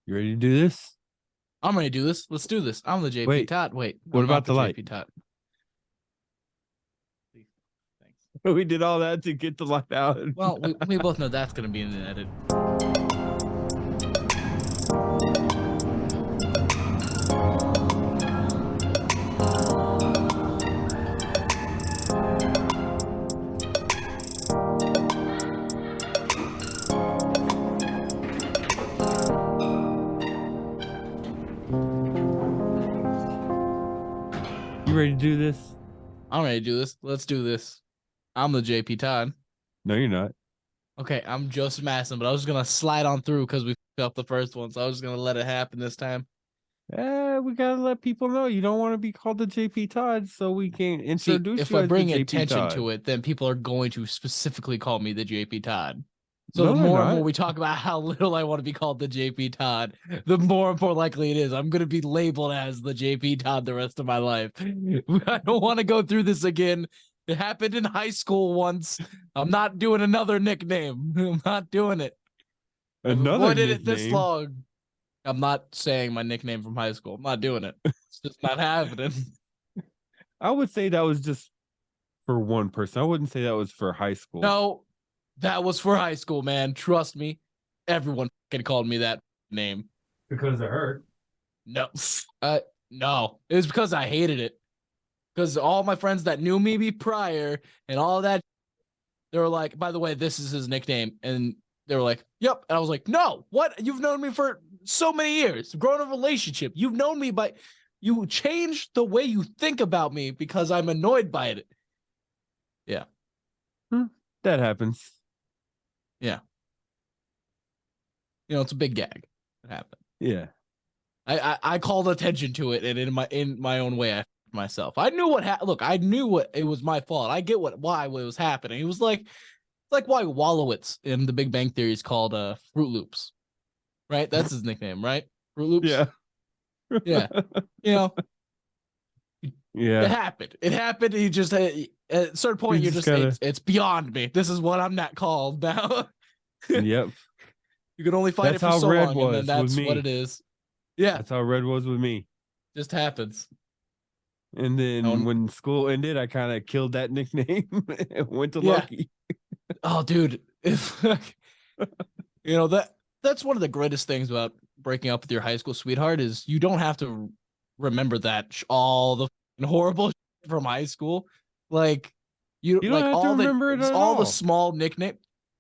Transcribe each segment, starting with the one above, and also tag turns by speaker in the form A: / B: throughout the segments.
A: You ready to do this?
B: I'm ready to do this. Let's do this. I'm the JP
A: Wait,
B: Todd. Wait,
A: what
B: I'm
A: about
B: not
A: the light?
B: JP Todd. Thanks.
A: We did all that to get the light out.
B: Well, we both know that's going to be in the edit.
A: You ready to do this?
B: I'm ready to do this. Let's do this. I'm the JP Todd.
A: No, you're not.
B: Okay, I'm Joseph Masson, but I was just going to slide on through because we f***ed up the first one, so I was just going to let it happen this time.
A: We gotta let people know you don't want to be called the JP Todd, so we can
B: See,
A: introduce
B: if
A: you
B: I
A: as
B: bring
A: the JP
B: attention
A: Todd.
B: to it, then people are going to specifically call me the JP Todd. So
A: No,
B: the
A: they're
B: more and
A: not.
B: more we talk about how little I want to be called the JP Todd, the more and more likely it is I'm going to be labeled as the JP Todd the rest of my life. I don't want to go through this again. It happened in high school once. I'm not doing another nickname. I'm not doing it. I've
A: Another
B: avoided it this
A: nickname.
B: long. I'm not saying my nickname from high school. I'm not doing it. It's just not happening.
A: I would say that was just for one person. I wouldn't say that was for high school.
B: No, that was for high school, man. Trust me. Everyone called me that name.
A: Because it hurt.
B: No. No. It was because I hated it. Because all my friends that knew me prior and all that, they were like, by the way, this is his nickname. And they were like, yep. And I was like, no, what? You've known me for so many years. Grown a relationship. You've known me, but you changed the way you think about me because I'm annoyed by it. Yeah.
A: That happens.
B: Yeah. You know, it's a big gag. It happened.
A: Yeah.
B: I called attention to it, and in my own way, I f***ed myself. I knew what look. I knew what it was my fault. I get why it was happening. It was it's like why Wallowitz in The Big Bang Theory is called Fruit Loops, right? That's his nickname, right? Fruit Loops.
A: Yeah.
B: Yeah. You know.
A: Yeah.
B: It happened. It happened. You just at a certain point, you're just
A: gotta...
B: it's beyond me. This is what I'm not called now.
A: Yep.
B: You can only fight
A: That's
B: it for
A: how
B: so
A: Red
B: long,
A: was
B: and then that's
A: with me.
B: what it is. Yeah.
A: That's how Red was with me.
B: Just happens.
A: And then when school ended, I kind of killed that nickname and went to Loki.
B: Oh, dude. If you know that's one of the greatest things about breaking up with your high school sweetheart is you don't have to remember that all the horrible shit from high school. Like you
A: don't
B: like
A: have
B: all
A: to remember it at
B: all the
A: all.
B: small nickname.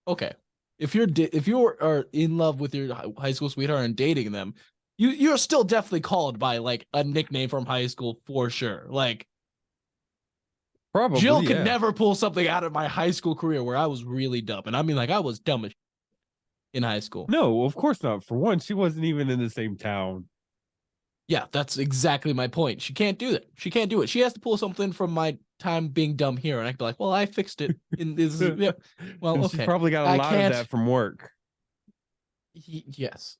B: Okay. If you are in love with your high school sweetheart and dating them, you're still definitely called by like a nickname from high school for sure. Like
A: probably
B: Jill could never pull something out of my high school career where I was really dumb. And I mean, like, I was dumb as in high school.
A: No, of course not. For one, she wasn't even in the same town.
B: Yeah, that's exactly my point. She can't do that. She can't do it. She has to pull something from my time being dumb here. And I'd be like, well, I fixed it. In this. Yeah. Well, okay.
A: She's probably got a lot of that from work.
B: Yes.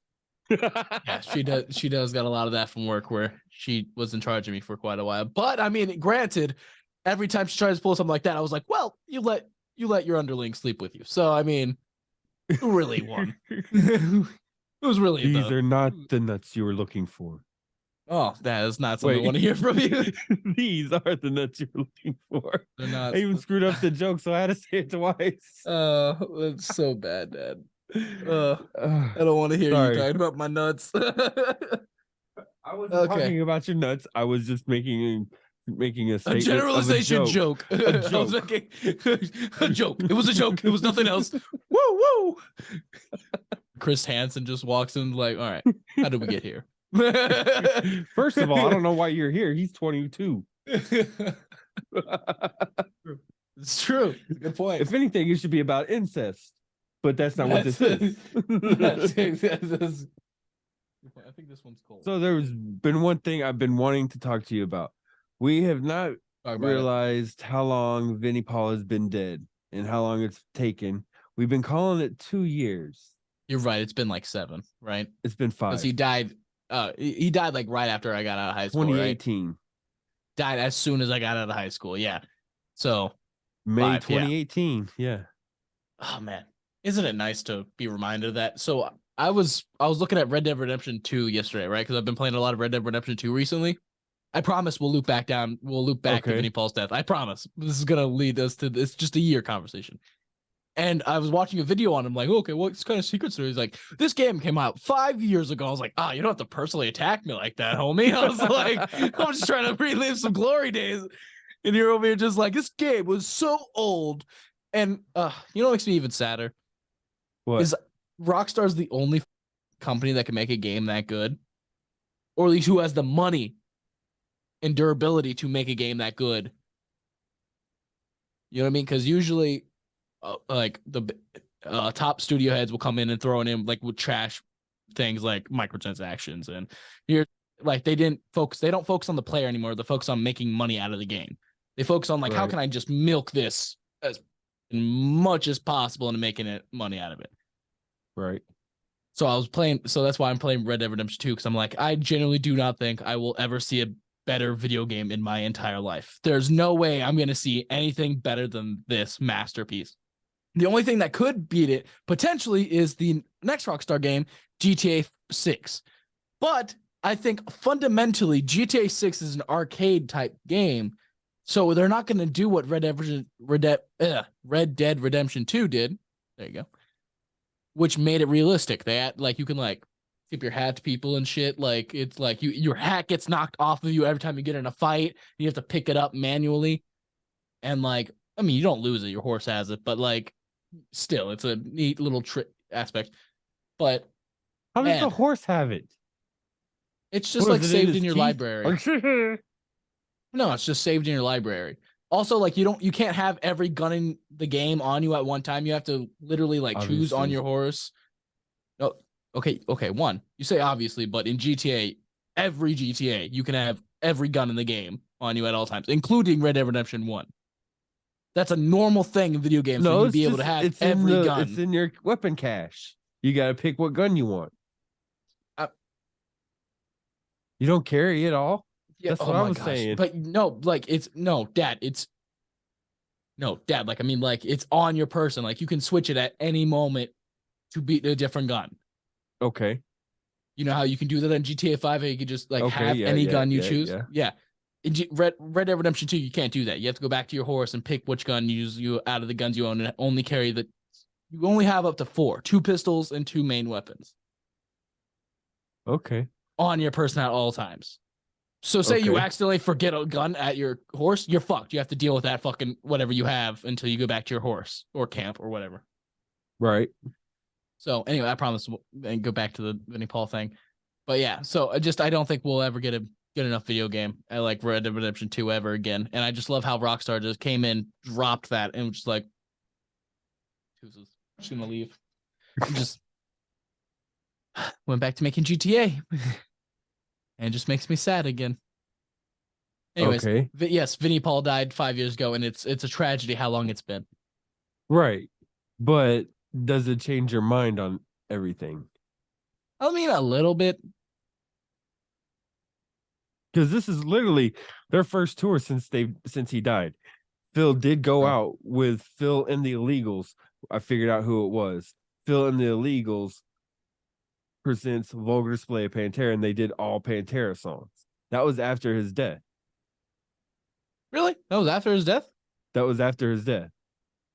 B: Yeah, she does. She does got a lot of that from work where she was in charge of me for quite a while. But I mean, granted, every time she tries to pull something like that, I was like, well, you let your underling sleep with you. So I mean, who really won? Who's really
A: these are not the nuts you were looking for.
B: Oh, that is not something I want to hear from you.
A: These are the nuts you're looking for.
B: They're not.
A: I even screwed up the joke, so I had to say it twice.
B: It's so bad, Dad. I don't want to hear you talking about my nuts.
A: I wasn't talking about your nuts. I was just making a statement,
B: a generalization
A: of a joke.
B: A joke. I was making a joke. It was a joke. It was nothing else. Woo woo. Chris Hansen just walks in like, all right, how did we get here?
A: First of all, I don't know why you're here. He's 22.
B: It's true. Good point.
A: If anything, it should be about incest, but that's not what this is.
B: I think this one's cold.
A: So there's been one thing I've been wanting to talk to you about. We have not realized how long Vinnie Paul has been dead and how long it's taken. We've been calling it 2 years.
B: You're right. It's been like 7, right?
A: It's been 5.
B: Because he died. He died like right after I got out of high school.
A: 2018.
B: Right? Died as soon as I got out of high school. Yeah. So
A: May 5, 2018. Yeah.
B: Oh man, isn't it nice to be reminded of that? So I was looking at Red Dead Redemption 2 yesterday, right? Because I've been playing a lot of Red Dead Redemption 2 recently. I promise we'll loop back down. We'll loop back to
A: Okay.
B: Vinnie Paul's death. I promise. This is gonna lead us to this just a year conversation. And I was watching a video on him, like, okay, what kind of secrets are? He's like, this game came out 5 years ago. I was like, you don't have to personally attack me like that, homie. I was like, I'm just trying to relive some glory days. And you're over here just like, this game was so old. And you know what makes me even sadder?
A: What?
B: Is Rockstar's the only company that can make a game that good, or at least who has the money and durability to make a game that good. You know what I mean? Because usually, like the top studio heads will come in and throw it in like with trash things like microtransactions, and you're like they don't focus on the player anymore. They focus on making money out of the game. They focus on like how can I just milk this as much as possible into making it money out of it.
A: Right.
B: So that's why I'm playing Red Dead Redemption 2, because I'm like, I genuinely do not think I will ever see a better video game in my entire life. There's no way I'm going to see anything better than this masterpiece. The only thing that could beat it potentially is the next Rockstar game, GTA 6. But I think fundamentally GTA 6 is an arcade type game. So they're not going to do what Red Dead Redemption 2 did. There you go. Which made it realistic. They had, like, you can like tip your hat to people and shit. Like it's like your hat gets knocked off of you every time you get in a fight. You have to pick it up manually. And like, I mean, you don't lose it, your horse has it, but like still it's a neat little trick aspect. But
A: how does the horse have it?
B: It's just like saved in your
A: teeth?
B: library. No, it's just saved in your library. Also, like you can't have every gun in the game on you at one time. You have to literally like choose on your horse. No, okay. One, you say obviously, but in GTA, every GTA, you can have every gun in the game on you at all times, including Red Dead Redemption 1. That's a normal thing in video games for you to be able to have every gun.
A: It's in your weapon cache. You got to pick what gun you want. You don't carry it all.
B: Yeah,
A: that's what I was saying.
B: But no, like Dad. Like I mean, like it's on your person. Like you can switch it at any moment to beat a different gun.
A: Okay.
B: You know how you can do that in GTA 5? You can just like have any gun you choose. Yeah. In Red Dead Redemption 2, you can't do that. You have to go back to your horse and pick which gun you out of the guns you own, and only carry you only have up to 4, 2 pistols and 2 main weapons.
A: Okay.
B: On your person at all times. So say you accidentally forget a gun at your horse, you're fucked. You have to deal with that fucking whatever you have until you go back to your horse or camp or whatever.
A: Right.
B: So anyway, I promise and go back to the Vinnie Paul thing. But yeah, so I don't think we'll ever get enough video game at like Red Dead Redemption 2 ever again. And I just love how Rockstar just came in, dropped that, and was just like, just gonna leave. Just went back to making GTA. And it just makes me sad again. Anyways, yes, Vinnie Paul died 5 years ago, and it's a tragedy how long it's been.
A: Right. But does it change your mind on everything?
B: I mean, a little bit.
A: Because this is literally their first tour since he died. Phil did go out with Phil and the Illegals. I figured out who it was. Phil and the Illegals presents Vulgar Display of Pantera, and they did all Pantera songs. That was after his death.
B: Really? That was after his death?
A: That was after his death.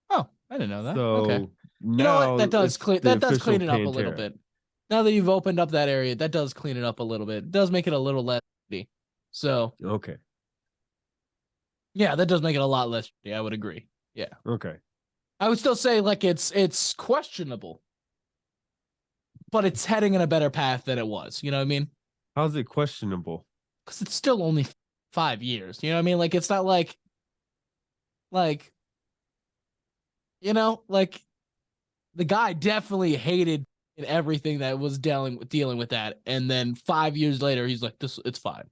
B: Oh, I didn't know that.
A: So
B: okay. You know what? That does clean it up a little bit. Now that you've opened up that area, that does clean it up a little bit. It does make it a little less shitty. So
A: okay.
B: Yeah, that does make it a lot less shitty. I would agree. Yeah.
A: Okay.
B: I would still say like it's questionable, but it's heading in a better path than it was. You know what I mean?
A: How's it questionable?
B: Because it's still only 5 years. You know what I mean? Like it's not like you know, like the guy definitely hated everything that was dealing with that, and then 5 years later, he's like, it's fine.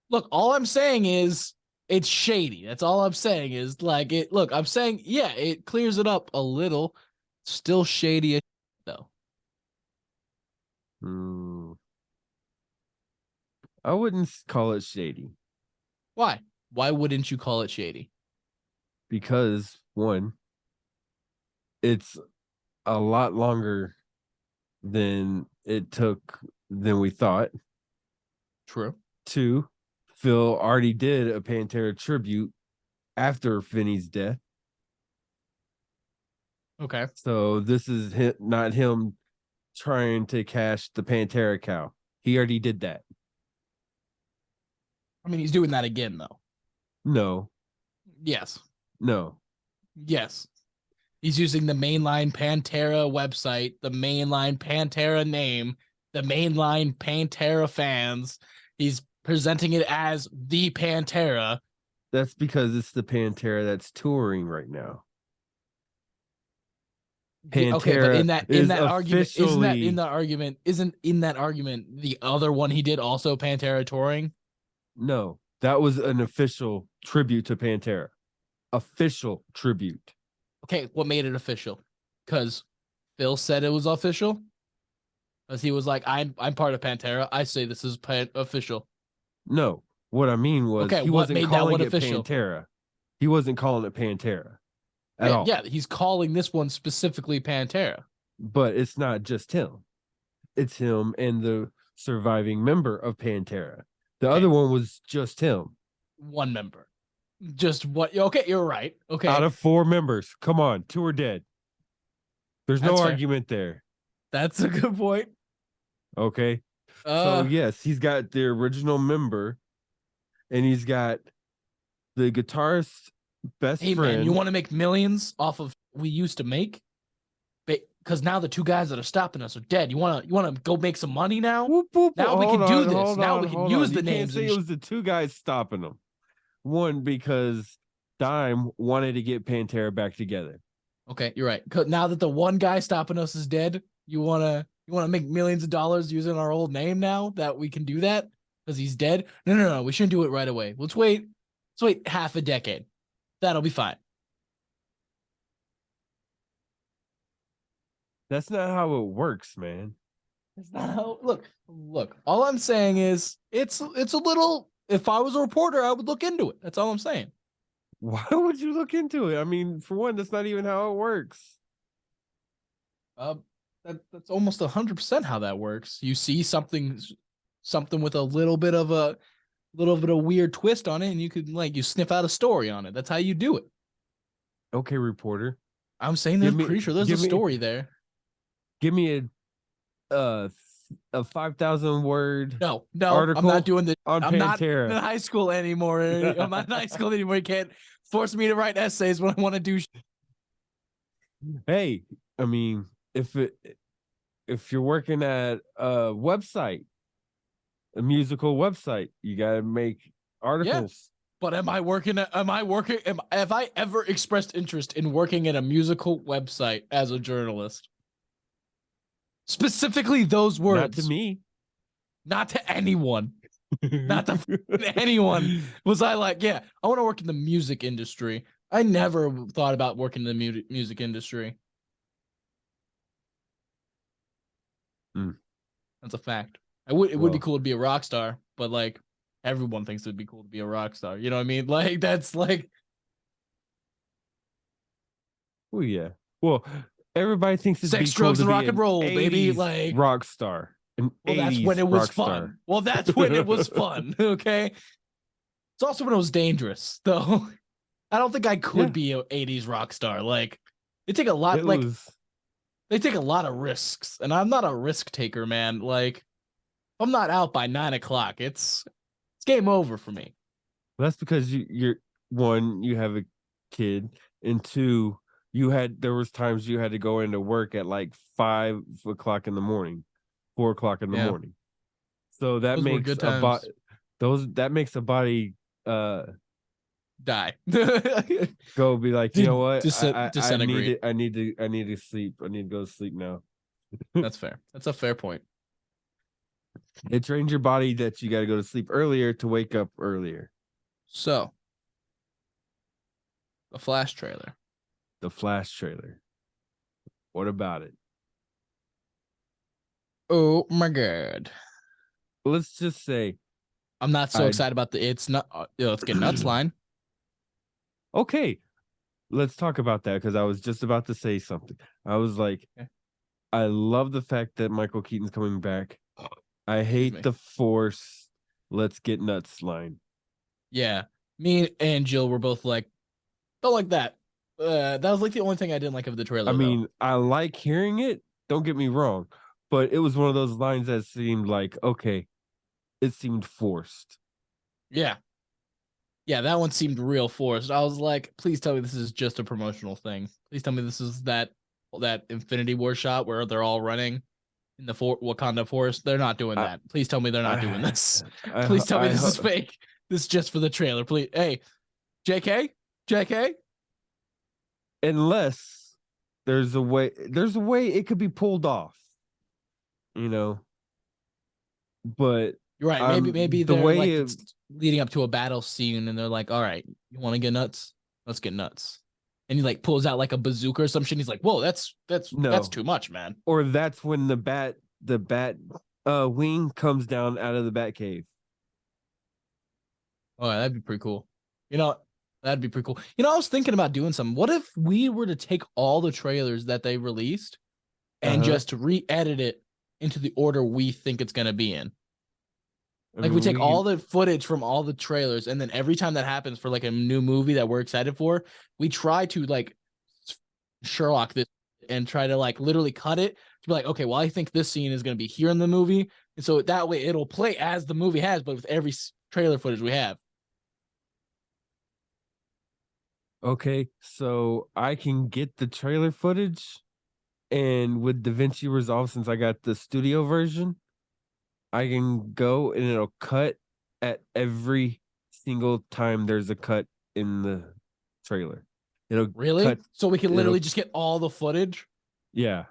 B: Look, all I'm saying is it's shady. That's all I'm saying is like it. Look, I'm saying, yeah, it clears it up a little. Still shady though.
A: I wouldn't call it shady.
B: Why? Why wouldn't you call it shady?
A: Because one, it's a lot longer than it took than we thought.
B: True.
A: 2, Phil already did a Pantera tribute after Vinny's death.
B: Okay.
A: So this is not him trying to cash the Pantera cow. He already did that.
B: I mean, he's doing that again, though.
A: No.
B: Yes.
A: No.
B: Yes. He's using the mainline Pantera website, the mainline Pantera name, the mainline Pantera fans. He's presenting it as the Pantera.
A: That's because it's the Pantera that's touring right now. Pantera
B: okay, but in that argument, isn't in that argument the other one he did also Pantera touring?
A: No, that was an official tribute to Pantera. Official tribute.
B: Okay, what made it official? Because Phil said it was official. Because he was like, I'm part of Pantera. I say this is official.
A: No, what I mean was
B: okay,
A: he
B: what
A: wasn't
B: made that
A: calling
B: one
A: it
B: official?
A: Pantera. He wasn't calling it Pantera at all.
B: Yeah, he's calling this one specifically Pantera.
A: But it's not just him. It's him and the surviving member of Pantera. The other one was just him.
B: One member. Just what? Okay, you're right. Okay.
A: Out of 4 members. Come on, 2 are dead. There's no
B: That's fair.
A: argument there.
B: That's a good point.
A: Okay. So yes, he's got the original member and he's got the guitarist's best
B: hey
A: friend.
B: man, you want to make millions off of we used to make? Because now the 2 guys that are stopping us are dead. You want to go make some money now?
A: Whoop, whoop,
B: now we can do this. Now we can use the
A: you
B: names.
A: Can't say it was the 2 guys stopping them. One, because Dime wanted to get Pantera back together.
B: Okay, you're right. Now that the one guy stopping us is dead, you wanna make millions of dollars using our old name now that we can do that because he's dead? No. We shouldn't do it right away. Let's wait half a decade. That'll be fine.
A: That's not how it works, man.
B: It's not how. Look. All I'm saying is it's a little. If I was a reporter, I would look into it. That's all I'm saying.
A: Why would you look into it? I mean, for one, that's not even how it works.
B: That's almost 100% how that works. You see something with a little bit of a weird twist on it, and you could you sniff out a story on it. That's how you do it.
A: Okay, reporter.
B: I'm saying pretty sure there's a story there.
A: Give me a 5,000 word article.
B: I'm not doing this.
A: I'm
B: not in high school anymore. I'm not in high school anymore. You can't force me to write essays when I want to do.
A: Hey, I mean, if you're working at a website, a musical website, you gotta make articles.
B: Yeah, but have I ever expressed interest in working at a musical website as a journalist? Specifically those words.
A: Not to me.
B: Not to anyone. Not to anyone. Was I like, yeah, I want to work in the music industry. I never thought about working in the music industry. That's a fact. It would be cool to be a rock star, but everyone thinks it would be cool to be a rock star. You know what I mean? That's like.
A: Oh yeah. Well, everybody thinks it's
B: sex,
A: cool
B: drugs,
A: to
B: and
A: be
B: rock and roll, baby.
A: Rock star.
B: That's when it was fun. Well, that's when it was fun. Okay. It's also when it was dangerous, though. I don't think I could be an 80s rock star. They take a lot. They take a lot of risks, and I'm not a risk taker, man. I'm not out by 9 o'clock. It's game over for me.
A: Well, that's because you're one, you have a kid, and 2, there was times you had to go into work at 5 o'clock in the morning, 4 o'clock in the morning. So that makes a body
B: die.
A: Go be like, you know what?
B: Disintegrate.
A: I need to sleep. I need to go to sleep now.
B: That's fair. That's a fair point.
A: It trains your body that you got to go to sleep earlier to wake up earlier.
B: So, the Flash trailer.
A: What about it?
B: Oh my god.
A: Let's just say
B: I'm not so excited about the it's not let's get nuts line.
A: Okay. let's talk about that because I was just about to say something. I was like,
B: Okay.
A: I love the fact that Michael Keaton's coming back. I
B: Excuse
A: hate
B: me.
A: the force. Let's get nuts line.
B: Yeah. Me and Jill were both like, don't like that. That was like the only thing I didn't like of the
A: I
B: trailer, though.
A: mean, I like hearing it. Don't get me wrong, but it was one of those lines that seemed like okay, it seemed forced.
B: Yeah. Yeah, that one seemed real forced. I was like, please tell me this is just a promotional thing. Please tell me this is that Infinity War shot where they're all running in the Wakanda forest. They're not doing
A: I,
B: that. Please tell me they're not doing
A: I,
B: this. Please tell me this is
A: I,
B: fake. This is just for the trailer. Please. Hey, JK? JK?
A: unless there's a way it could be pulled off, you know. But
B: You're right. Maybe
A: the
B: they're
A: way
B: like
A: it,
B: it's leading up to a battle scene and they're like, all right, you want to get nuts? Let's get nuts. And he like pulls out like a bazooka or some shit. He's like, whoa, that's
A: no,
B: too much, man.
A: or that's when the bat wing comes down out of the bat cave.
B: Oh, that'd be pretty cool. You know, that'd be pretty cool. You know, I was thinking about doing something. What if we were to take all the trailers that they released and
A: Uh-huh.
B: just re-edit it into the order we think it's gonna be in?
A: I
B: Like we
A: mean,
B: take
A: we
B: all
A: can.
B: the footage from all the trailers, and then every time that happens for like a new movie that we're excited for, we try to like Sherlock this and try to like literally cut it to be like, okay, well, I think this scene is gonna be here in the movie, and so that way it'll play as the movie has, but with every trailer footage we have.
A: Okay, so I can get the trailer footage, and with DaVinci Resolve, since I got the studio version, I can go and it'll cut at every single time there's a cut in the trailer. It'll
B: Really?
A: cut.
B: So we could
A: It'll
B: literally just get all the footage?
A: yeah,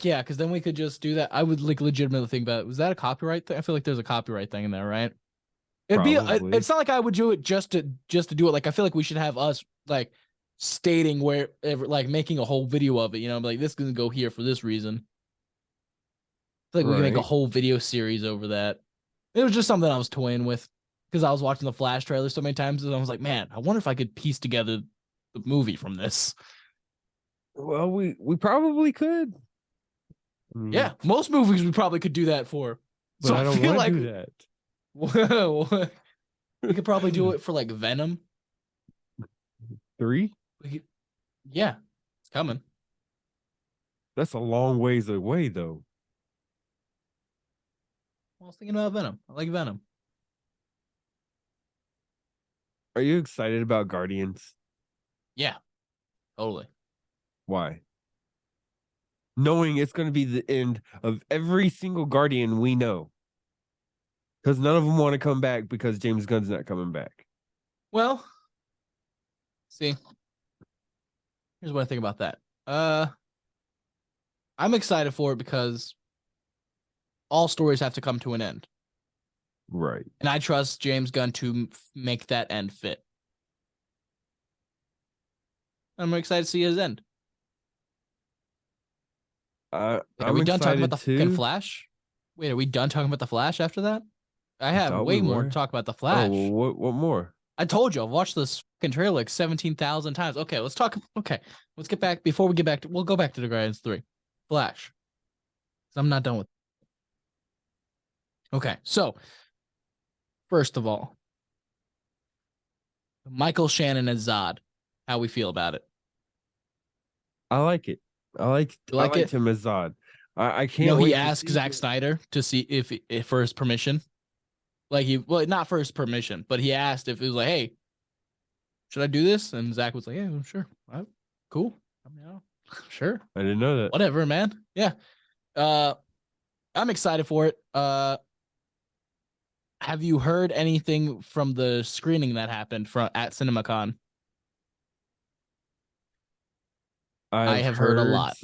B: Yeah, because then we could just do that. I would like legitimately think about it. Was that a copyright thing? I feel like there's a copyright thing in there, right? It'd be.
A: probably
B: It's not like I would do it just to do it. Like I feel like we should have us like stating where like making a whole video of it. You know, like this can go here for this reason. I feel like we can make a
A: right.
B: whole video series over that. It was just something I was toying with because I was watching the Flash trailer so many times, and I was like, man, I wonder if I could piece together the movie from this.
A: Well, we probably could.
B: Yeah, most movies we probably could do that for.
A: But
B: So
A: I
B: I
A: don't
B: feel
A: want to
B: like
A: do that.
B: we could probably do it for like Venom.
A: 3?
B: Yeah, it's coming.
A: That's a long ways away, though.
B: I was thinking about Venom. I like Venom.
A: Are you excited about Guardians?
B: Yeah, totally.
A: Why? Knowing it's going to be the end of every single Guardian we know. Because none of them want to come back because James Gunn's not coming back.
B: Well, see, here's what I think about that. I'm excited for it because all stories have to come to an end.
A: Right.
B: And I trust James Gunn to make that end fit. I'm excited to see his end. Wait, are
A: I'm
B: we done talking about
A: excited
B: the fucking
A: too.
B: Flash? Wait, are we done talking about the Flash after that? I
A: I
B: have
A: thought we
B: way more to
A: were.
B: talk about the
A: Oh, well,
B: Flash.
A: what more?
B: I told you I've watched this fucking trailer like 17,000 times. Okay, let's talk. Okay, let's get back. Before we get back to, we'll go back to the Guardians 3. Flash. I'm not done with. Okay, so first of all, Michael Shannon as Zod. How we feel about it?
A: I like it.
B: You
A: I
B: like
A: liked
B: it?
A: him as Zod. I
B: You know,
A: can't
B: he
A: wait to
B: asked
A: see
B: Zack
A: what
B: Snyder to see if for his permission. Like well, not for his permission, but he asked if it was like, hey, should I do this? And Zach was like, yeah, sure. All right, cool. I mean, sure.
A: I didn't know that.
B: Whatever, man. Yeah. Uh, I'm excited for it. Have you heard anything from the screening that happened at CinemaCon? I
A: I've
B: have heard a
A: heard
B: lot.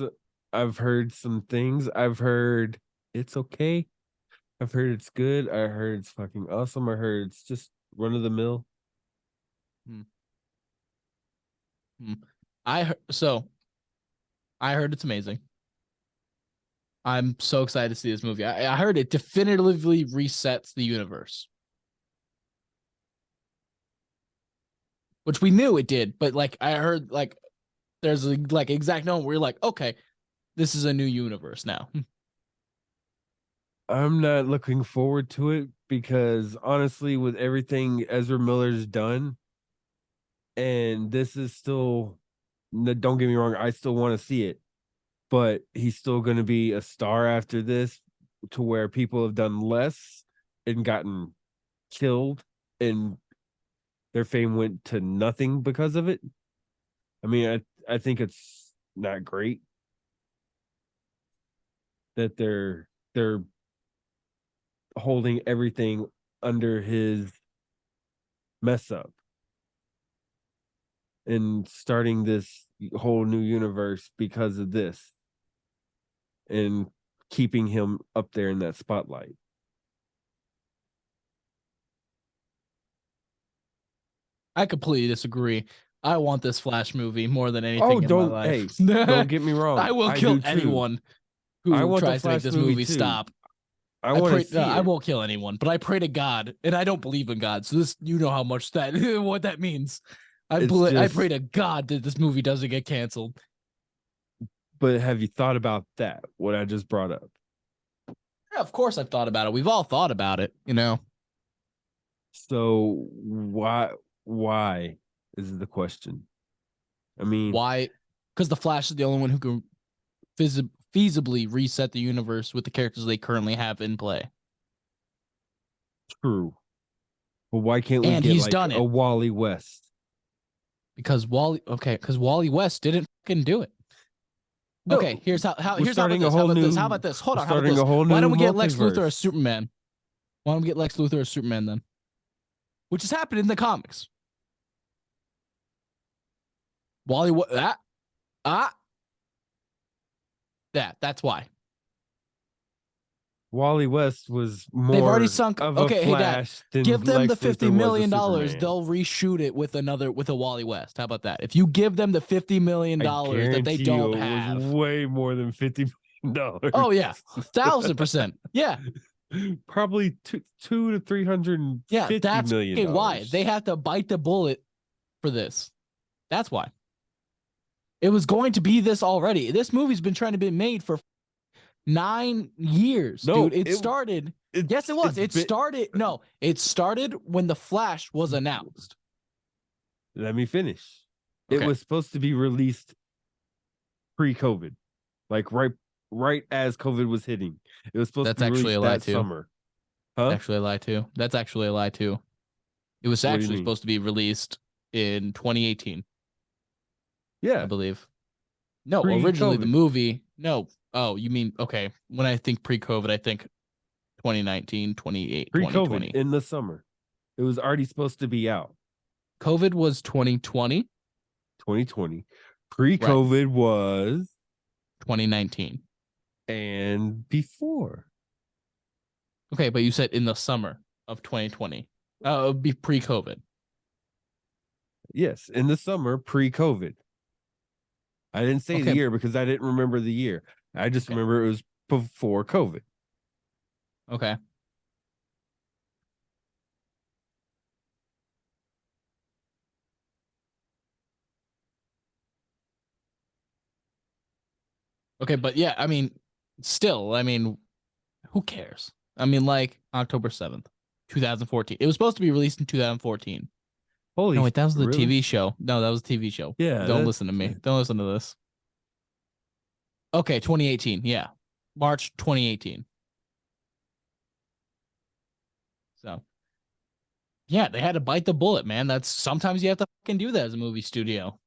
A: I've heard some things. I've heard it's okay. I've heard it's good. I heard it's fucking awesome. I heard it's just run of the mill.
B: Hmm. Hmm. I heard it's amazing. I'm so excited to see this movie. I heard it definitively resets the universe. which we knew it did, but like I heard like there's a like exact moment where you're like, okay, this is a new universe now.
A: I'm not looking forward to it because honestly, with everything Ezra Miller's done, and this is still, don't get me wrong, I still want to see it, but he's still going to be a star after this, to where people have done less and gotten killed, and their fame went to nothing because of it. I mean, I think it's not great that they're holding everything under his mess up and starting this whole new universe because of this, and keeping him up there in that spotlight.
B: I completely disagree. I want this Flash movie more than anything
A: Oh,
B: in my
A: don't
B: life.
A: don't get me wrong.
B: I will
A: I
B: kill
A: do too.
B: anyone
A: I
B: who
A: want the
B: tries to make
A: Flash
B: this
A: movie
B: movie
A: too.
B: stop.
A: I want to see
B: I
A: it.
B: won't kill anyone, but I pray to God, and I don't believe in God. So this, you know how much that what that means. I pray to God that this movie doesn't get canceled.
A: But have you thought about that? What I just brought up.
B: Yeah, of course I've thought about it. We've all thought about it, you know.
A: So why is the question? I mean,
B: Why? Because the Flash is the only one who can feasibly reset the universe with the characters they currently have in play.
A: true. But why can't we
B: And
A: get
B: he's
A: like
B: done
A: a
B: it.
A: Wally West?
B: Because Wally West didn't fucking do it.
A: No,
B: Okay, here's how
A: we're
B: here's how about
A: starting a
B: this. How
A: whole
B: about
A: new.
B: this? How about this? Hold
A: We're
B: on, how about
A: starting
B: this?
A: a whole
B: Why
A: new
B: don't we get Lex Luthor
A: multiverse.
B: as Superman? Why don't we get Lex Luthor as Superman then? Which has happened in the comics. Wally what that's why.
A: Wally West was
B: They've already
A: more
B: sunk.
A: of a
B: Okay, hey Dad,
A: Flash than
B: give them the
A: Lex
B: $50
A: Luthor was a
B: million,
A: Superman.
B: they'll reshoot it with a Wally West. How about that? If you give them the $50 million
A: I
B: that they
A: guarantee you
B: don't
A: it was
B: have.
A: way more than $50 million.
B: Oh yeah, 1,000%. Yeah.
A: Probably two to
B: Yeah,
A: $350
B: that's
A: million.
B: why they have to bite the bullet for this. That's why. It was going to be this already. This movie's been trying to be made for 9 years,
A: No,
B: dude. It started. Yes, it was. It started when The Flash was announced.
A: Let me finish.
B: Okay.
A: It was supposed to be released pre-COVID, like right as COVID was hitting. It was supposed
B: That's
A: to be
B: actually
A: released
B: a lie
A: that
B: too.
A: summer. Huh?
B: Actually a lie too. That's actually a lie too. It was
A: What do you
B: actually
A: mean?
B: supposed to be released in 2018, I
A: Yeah,
B: believe. No, originally the
A: pre-COVID.
B: movie. No. Oh, you mean okay. When I think pre-COVID, I think 2019, 28,
A: Pre-COVID
B: 2020.
A: in the summer. It was already supposed to be out.
B: COVID was 2020.
A: 2020.
B: Right.
A: Pre-COVID was
B: 2019.
A: and before.
B: Okay, but you said in the summer of 2020. It would be pre-COVID.
A: Yes, in the summer pre-COVID. I didn't say the
B: Okay.
A: year because I didn't remember the year. I just
B: Okay.
A: remember it was before COVID.
B: Okay. Okay, but yeah, I mean, still, I mean, who cares? I mean, like October 7th, 2014. It was supposed to be released in 2014.
A: Holy,
B: No, wait, that was the
A: really?
B: TV show. No, that was the TV show.
A: Yeah,
B: Don't listen to me. Don't listen to this. Okay, 2018. Yeah. March 2018. So, yeah, they had to bite the bullet, man. That's sometimes you have to fucking do that as a movie studio.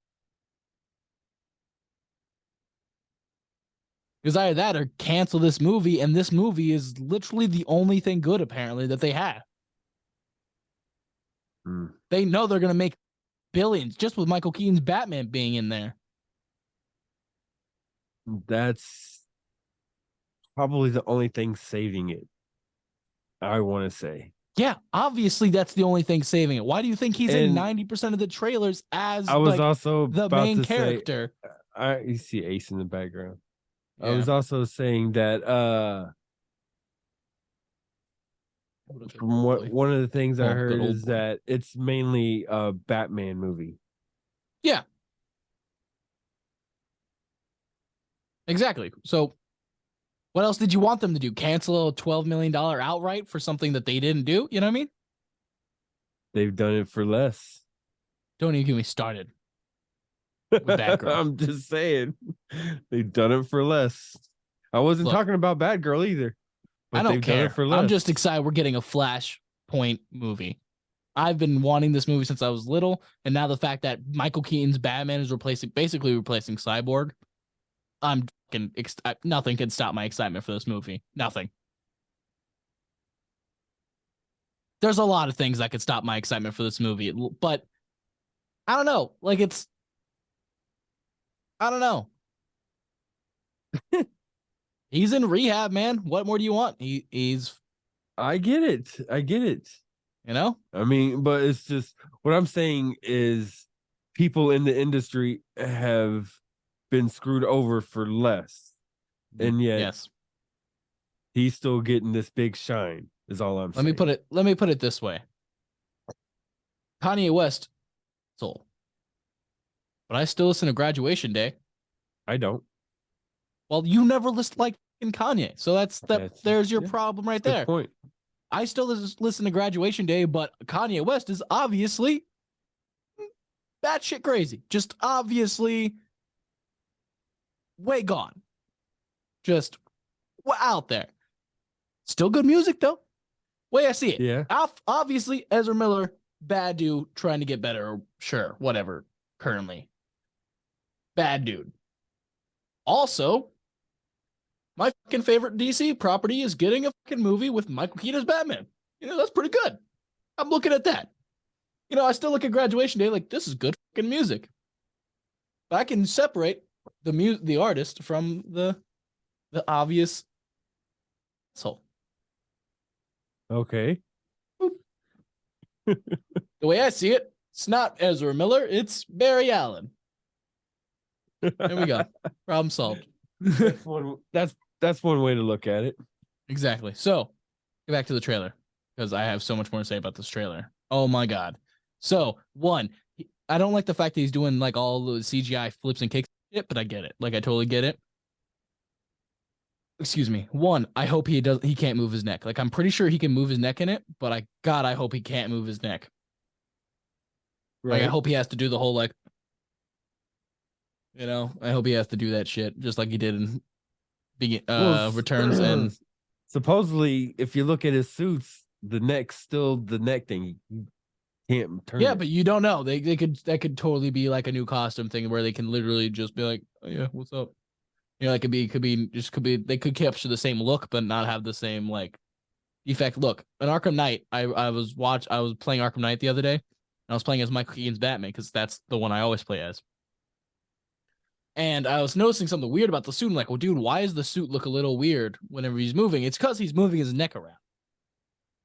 B: Because either that or cancel this movie, and this movie is literally the only thing good, apparently, that they have. They know they're going to make billions just with Michael Keaton's Batman being in there.
A: That's probably the only thing saving it, I want to say.
B: Yeah, obviously that's the only thing saving it. Why do you think he's in
A: And
B: 90% of the trailers as
A: I was
B: like
A: also
B: the
A: about
B: main
A: to
B: character?
A: say, you see Ace in the background.
B: Yeah.
A: I was also saying that From what one of the things I
B: Oh,
A: heard
B: good old
A: is
B: boy.
A: that it's mainly a Batman movie.
B: Yeah, exactly. So what else did you want them to do? Cancel a $12 million outright for something that they didn't do? You know what I mean?
A: They've done it for less.
B: Don't even get me started with Batgirl.
A: I'm just saying, they've done it for less. I wasn't
B: Look,
A: talking about Batgirl either,
B: I
A: but
B: don't
A: they've done it
B: care.
A: for
B: I'm
A: less.
B: just excited we're getting a Flashpoint movie. I've been wanting this movie since I was little, and now the fact that Michael Keaton's Batman is basically replacing Cyborg, I'm fucking nothing can stop my excitement for this movie. Nothing. There's a lot of things that could stop my excitement for this movie, but I don't know. Like I don't know. He's in rehab, man. What more do you want? He's
A: I get it. I get it.
B: you know.
A: I mean, but it's just what I'm saying is people in the industry have been screwed over for less, and yet
B: Yes.
A: he's still getting this big shine. Is all I'm saying.
B: Let me put it this way. Kanye West soul, but I still listen to Graduation Day.
A: I don't.
B: Well, you never list like in Kanye, so there's your
A: yeah,
B: problem right
A: good
B: there.
A: point.
B: I still listen to Graduation Day, but Kanye West is obviously batshit crazy. Just obviously way gone. Just out there. Still good music though. Way I see it.
A: Yeah.
B: Obviously, Ezra Miller, bad dude, trying to get better. Sure, whatever. Currently, bad dude. Also, my fucking favorite DC property is getting a fucking movie with Michael Keaton as Batman. You know, that's pretty good. I'm looking at that. You know, I still look at Graduation Day like this is good fucking music. But I can separate the artist from the obvious asshole.
A: Okay.
B: The way I see it, it's not Ezra Miller, it's Barry Allen. There we go. Problem solved.
A: That's one way to look at it.
B: Exactly. So, get back to the trailer because I have so much more to say about this trailer. Oh my god. So, one, I don't like the fact that he's doing like all the CGI flips and kicks, but I get it. Like I totally get it. Excuse me. One, I hope he can't move his neck. Like I'm pretty sure he can move his neck in it, but I hope he can't move his neck. Right. Like I hope he has to do the whole like I hope he has to do that shit just like he did in Returns and
A: supposedly if you look at his suits, the neck's still the neck thing. You can't turn
B: Yeah,
A: it.
B: but you don't know. That could totally be like a new costume thing where they can literally just be like, oh, yeah, what's up? Like could be they could capture the same look but not have the same like defect. Look, in Arkham Knight, I was playing Arkham Knight the other day, and I was playing as Michael Keaton's Batman because that's the one I always play as. And I was noticing something weird about the suit. I'm like, well, dude, why does the suit look a little weird whenever he's moving? It's because he's moving his neck around.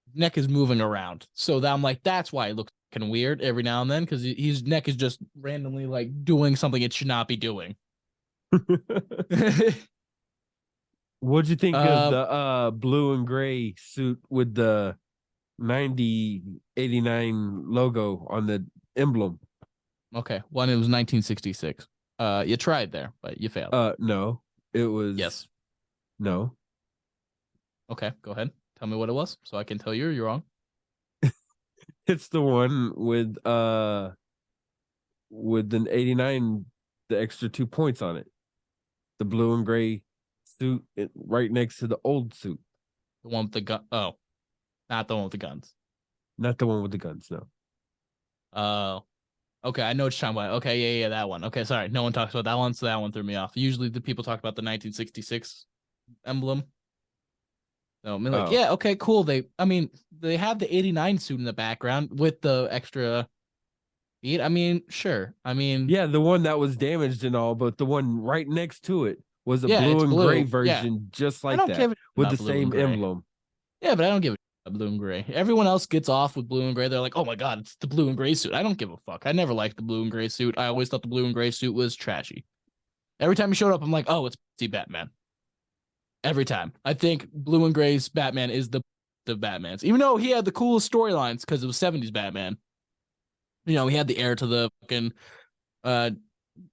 B: His neck is moving around. So that I'm like, that's why it looks kind of weird every now and then because his neck is just randomly like doing something it should not be doing.
A: What'd you think of the blue and gray suit with the 9089 logo on the emblem?
B: Okay, one, it was 1966. You tried there, but you failed.
A: No, it was
B: yes.
A: No.
B: Okay, go ahead. Tell me what it was, so I can tell you're wrong.
A: It's the one with the 89, the extra 2 points on it. The blue and gray suit right next to the old suit.
B: The one with the gun. Oh, not the one with the guns.
A: Not the one with the guns, no.
B: Oh. Okay, I know what you're talking about. Okay, yeah, that one. Okay, sorry. No one talks about that one, so that one threw me off. Usually the people talk about the 1966 emblem. So I'm like, yeah, okay, cool. They have the 89 suit in the background with the extra beat. I mean, sure. I mean,
A: yeah, the one that was damaged and all, but the one right next to it was a blue and gray version, just like that, with the same emblem.
B: Yeah, but I don't give a blue and gray. Everyone else gets off with blue and gray. They're like, oh my god, it's the blue and gray suit. I don't give a fuck. I never liked the blue and gray suit. I always thought the blue and gray suit was trashy. Every time he showed up, I'm like, oh, it's Batman. Every time. I think blue and gray's Batman is the the Batmans, even though he had the coolest storylines because it was 70s Batman. You know, he had the heir to the fucking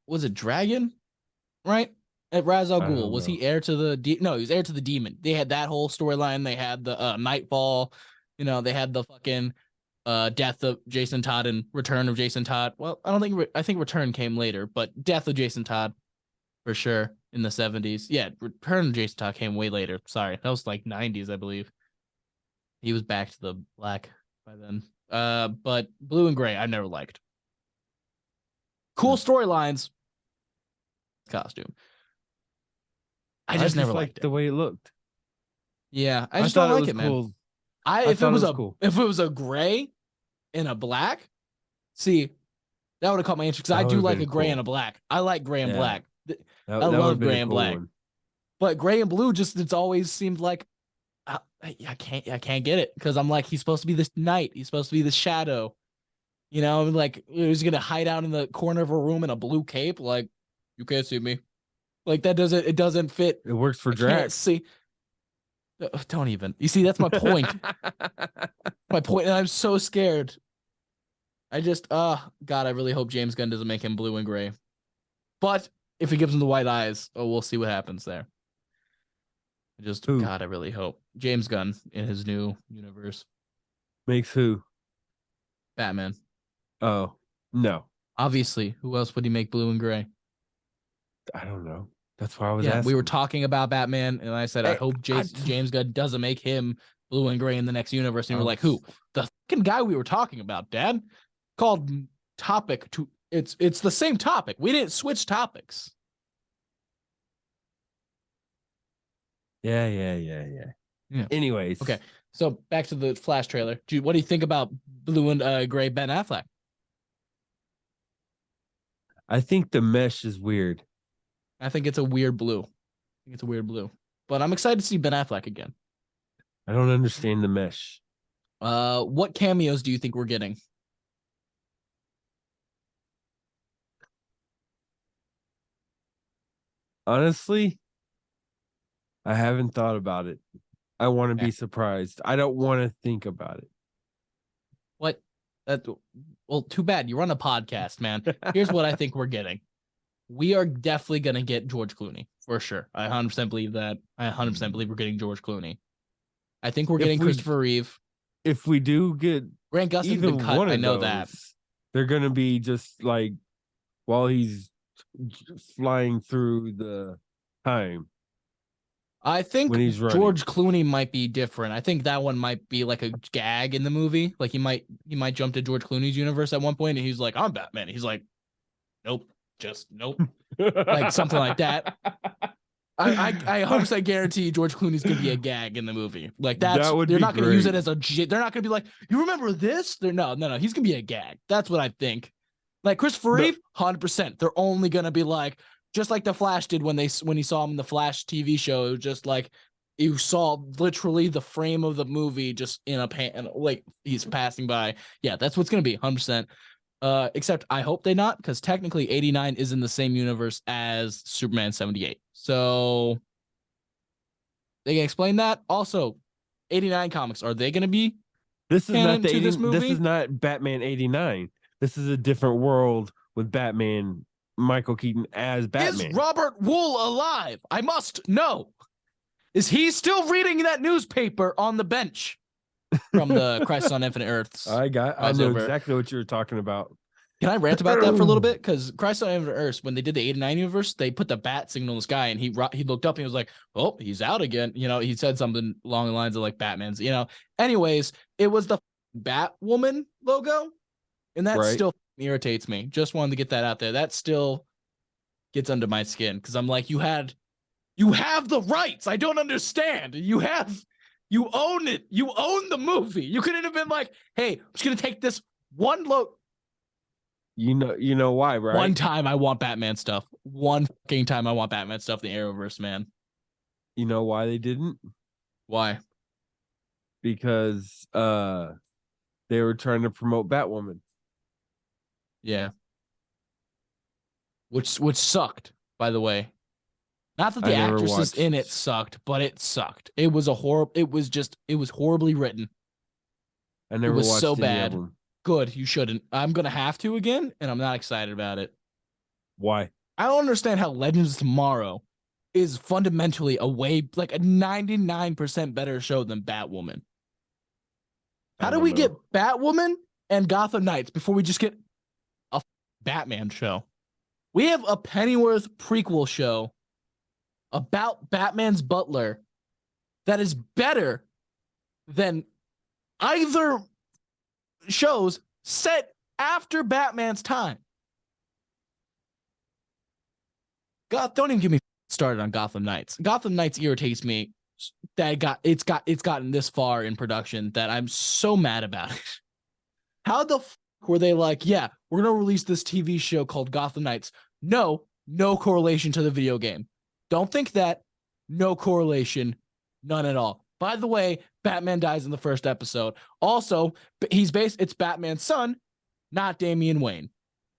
B: was it Dragon, right? At Ra's al Ghul, was he heir to the no? He was heir to the demon. They had that whole storyline. They had the Nightfall. You know, they had the fucking death of Jason Todd and return of Jason Todd. Well, I think return came later, but death of Jason Todd for sure in the 70s. Yeah, return of Jason Todd came way later. Sorry, that was like 90s, I believe. He was back to the black by then. But blue and gray, I never liked. Cool storylines, costume. I just never liked it.
A: The way it looked.
B: Yeah, I just don't like it, man.
A: Cool.
B: If it was a gray and a black, see, that would have caught my interest because I do like a gray and a black. I like gray and black. I love gray and black. But gray and blue it's always seemed like I can't get it because I'm like, he's supposed to be this knight. He's supposed to be the shadow. You know, like he's gonna hide out in the corner of a room in a blue cape. Like, you can't see me. Like it doesn't fit.
A: It works for Drax.
B: See, don't even. You see, that's my point. My point, and I'm so scared. I just, God, I really hope James Gunn doesn't make him blue and gray. But if he gives him the white eyes, we'll see what happens there. God, I really hope James Gunn in his new universe
A: makes who?
B: Batman.
A: Oh no!
B: Obviously, who else would he make blue and gray?
A: I don't know. That's why I was asking.
B: We were talking about Batman, and I said, I hope James Gunn doesn't make him blue and gray in the next universe. And we're like, who? The fucking guy we were talking about, Dad. Called topic to it's the same topic. We didn't switch topics.
A: Yeah. Anyways,
B: okay. So back to the Flash trailer. What do you think about blue and gray Ben Affleck?
A: I think the mesh is weird.
B: I think it's a weird blue. But I'm excited to see Ben Affleck again.
A: I don't understand the mesh.
B: What cameos do you think we're getting?
A: Honestly, I haven't thought about it. I want to be surprised. I don't want to think about it.
B: What? Well, too bad. You're on a podcast, man. Here's what I think we're getting. We are definitely going to get George Clooney, for sure. I 100% believe that. I 100% believe we're getting George Clooney. I think we're getting Christopher Reeve.
A: If we do get
B: Grant Gustin's been cut, I know that.
A: They're going to be just like while he's flying through the time.
B: I think George Clooney might be different. I think that one might be like a gag in the movie. Like he might jump to George Clooney's universe at one point, and he's like, "I'm Batman." He's like, "Nope, just nope," like something like that. I 100% guarantee George Clooney's gonna be a gag in the movie. Like they're not gonna use it as a. They're not gonna be like, "You remember this?" No. He's gonna be a gag. That's what I think. Like Christopher Reeve, 100%. They're only gonna be like. Just like the Flash did when he saw him in the Flash TV show, it was just like you saw literally the frame of the movie just in a pan, like he's passing by. Yeah, that's what's gonna be 100%. Except I hope they not, because technically 89 is in the same universe as Superman 78. So they can explain that. Also, 89 comics, are they gonna be?
A: This is not the 80, this movie? This is not Batman 89. This is a different world with Batman. Michael Keaton as Batman.
B: Is Robert Wool alive? I must know. Is he still reading that newspaper on the bench from the Crisis on Infinite Earths?
A: I know exactly what you were talking about.
B: Can I rant about that for a little bit? Because Crisis on Infinite Earths, when they did the 89 universe, they put the bat signal in the sky, and he looked up and he was like, "Oh, he's out again." You know, he said something along the lines of like Batman's. You know, anyways, it was the Batwoman logo, and that still irritates me. Just wanted to get that out there. That still gets under my skin because I'm like, you have the rights. I don't understand. You own it. You own the movie. You couldn't have been like, hey, I'm just gonna take this one look.
A: You know why, right?
B: One time I want Batman stuff. One fucking time I want Batman stuff. The Arrowverse, man.
A: You know why they didn't?
B: Why?
A: Because they were trying to promote Batwoman.
B: Yeah. Which sucked, by the way. Not that
A: I
B: the
A: never
B: actresses in it
A: watched.
B: sucked, but it sucked. It was a horrible. It was horribly written.
A: I
B: It
A: never
B: was so
A: watched any of
B: bad.
A: them.
B: Good, you shouldn't. I'm gonna have to again, and I'm not excited about it.
A: Why?
B: I don't understand how Legends of Tomorrow is fundamentally a 99% better show than Batwoman. How
A: I
B: do
A: don't
B: we
A: know.
B: get Batwoman and Gotham Knights before we just get a Batman show? We have a Pennyworth prequel show about Batman's butler that is better than either shows set after Batman's time. God, don't even get me started on Gotham Knights. Gotham Knights irritates me that it's gotten this far in production that I'm so mad about it. How the f were they like, yeah, we're gonna release this TV show called Gotham Knights? No correlation to the video game. Don't think that. No correlation, none at all. By the way, Batman dies in the first episode. Also, it's Batman's son, not Damian Wayne.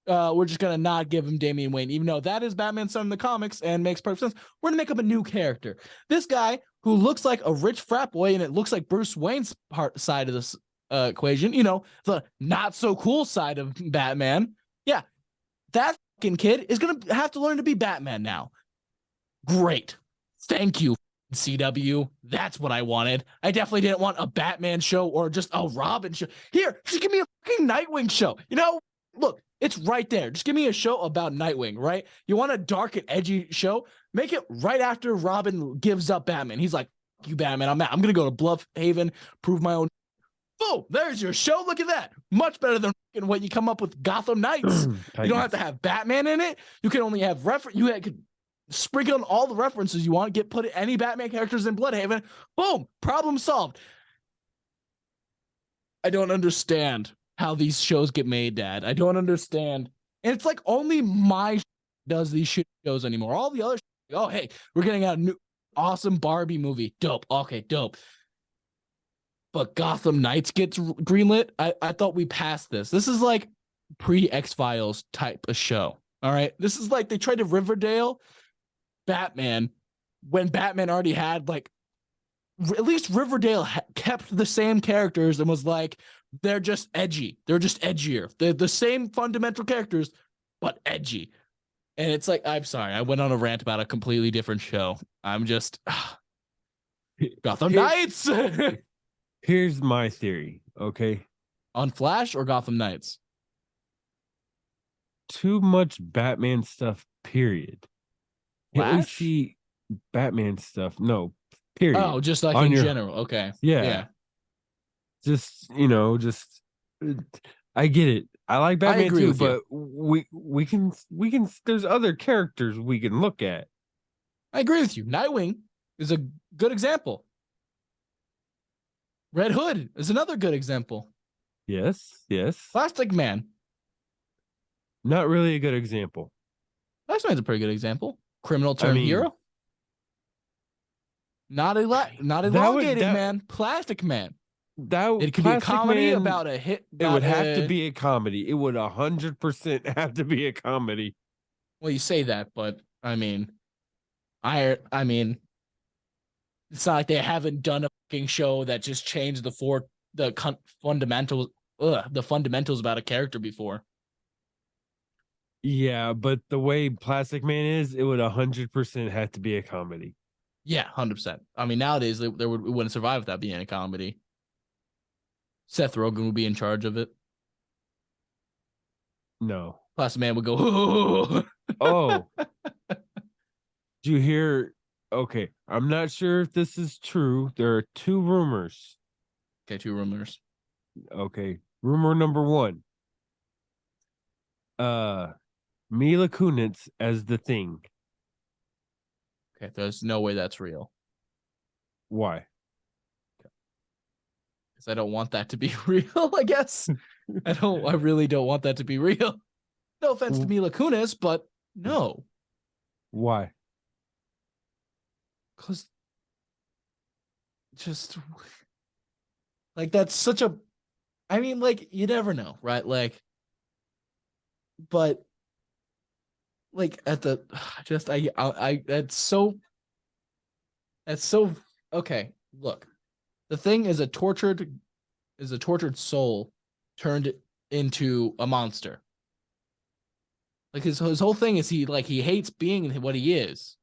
B: We're just gonna not give him Damian Wayne, even though that is Batman's son in the comics and makes perfect sense. We're gonna make up a new character. This guy who looks like a rich frat boy, and it looks like Bruce Wayne's side of this equation. You know, the not so cool side of Batman. Yeah, that fucking kid is gonna have to learn to be Batman now. Great, thank you, CW. That's what I wanted. I definitely didn't want a Batman show or just a Robin show. Here, just give me a fucking Nightwing show. You know, look, it's right there. Just give me a show about Nightwing, right? You want a dark and edgy show? Make it right after Robin gives up Batman. He's like, you Batman, I'm out. I'm going to go to Bluffhaven, prove my own. Boom, there's your show. Look at that. Much better than what you come up with Gotham Knights. You don't have to have Batman in it. You can only have you could sprinkle on all the references you want, put any Batman characters in Bloodhaven. Boom, problem solved. I don't understand how these shows get made, Dad. I don't understand. And it's like only my does these shit shows anymore. All the other oh, hey, we're getting a new awesome Barbie movie. Dope. Okay, dope. But Gotham Knights gets greenlit. I thought we passed this. This is like pre-X-Files type of show. All right. This is like they tried to Riverdale Batman when Batman already had like at least Riverdale kept the same characters and was like, they're just edgy. They're just edgier. They're the same fundamental characters, but edgy. And it's like, I'm sorry, I went on a rant about a completely different show. I'm just Gotham Knights.
A: Here's my theory, okay?
B: On Flash or Gotham Knights?
A: Too much Batman stuff, period. Can't we see Batman stuff? No, period.
B: Oh, just like in general. Okay.
A: Yeah. Just, you know, I get it. I like Batman too, but we can there's other characters we can look at.
B: I agree with you. Nightwing is a good example. Red Hood is another good example.
A: Yes.
B: Plastic Man.
A: Not really a good example.
B: Plastic Man's a pretty good example. Criminal turned hero. Not elongated man. Plastic Man. It could be a comedy about a hit.
A: It would have to be a comedy. It would 100% have to be a comedy.
B: Well, you say that, but I mean, it's not like they haven't done a fucking show that just changed the fundamentals about a character before.
A: Yeah, but the way Plastic Man is, it would 100% have to be a comedy.
B: Yeah, 100%. I mean, nowadays it wouldn't survive without being a comedy. Seth Rogen would be in charge of it.
A: No.
B: Plastic Man would go, ooh.
A: Oh. Do you hear? Okay, I'm not sure if this is true. There are two rumors.
B: Okay, two rumors.
A: Okay. Rumor number one. Mila Kunis as the Thing.
B: Okay, there's no way that's real.
A: Why?
B: Because I don't want that to be real, I guess. I really don't want that to be real. No offense to Mila Kunis, but no.
A: Why?
B: Because just like that's such a, I mean, like you never know, right? Like, but like at the just I that's so okay. Look, the thing is a tortured soul turned into a monster. Like his whole thing is he hates being what he is,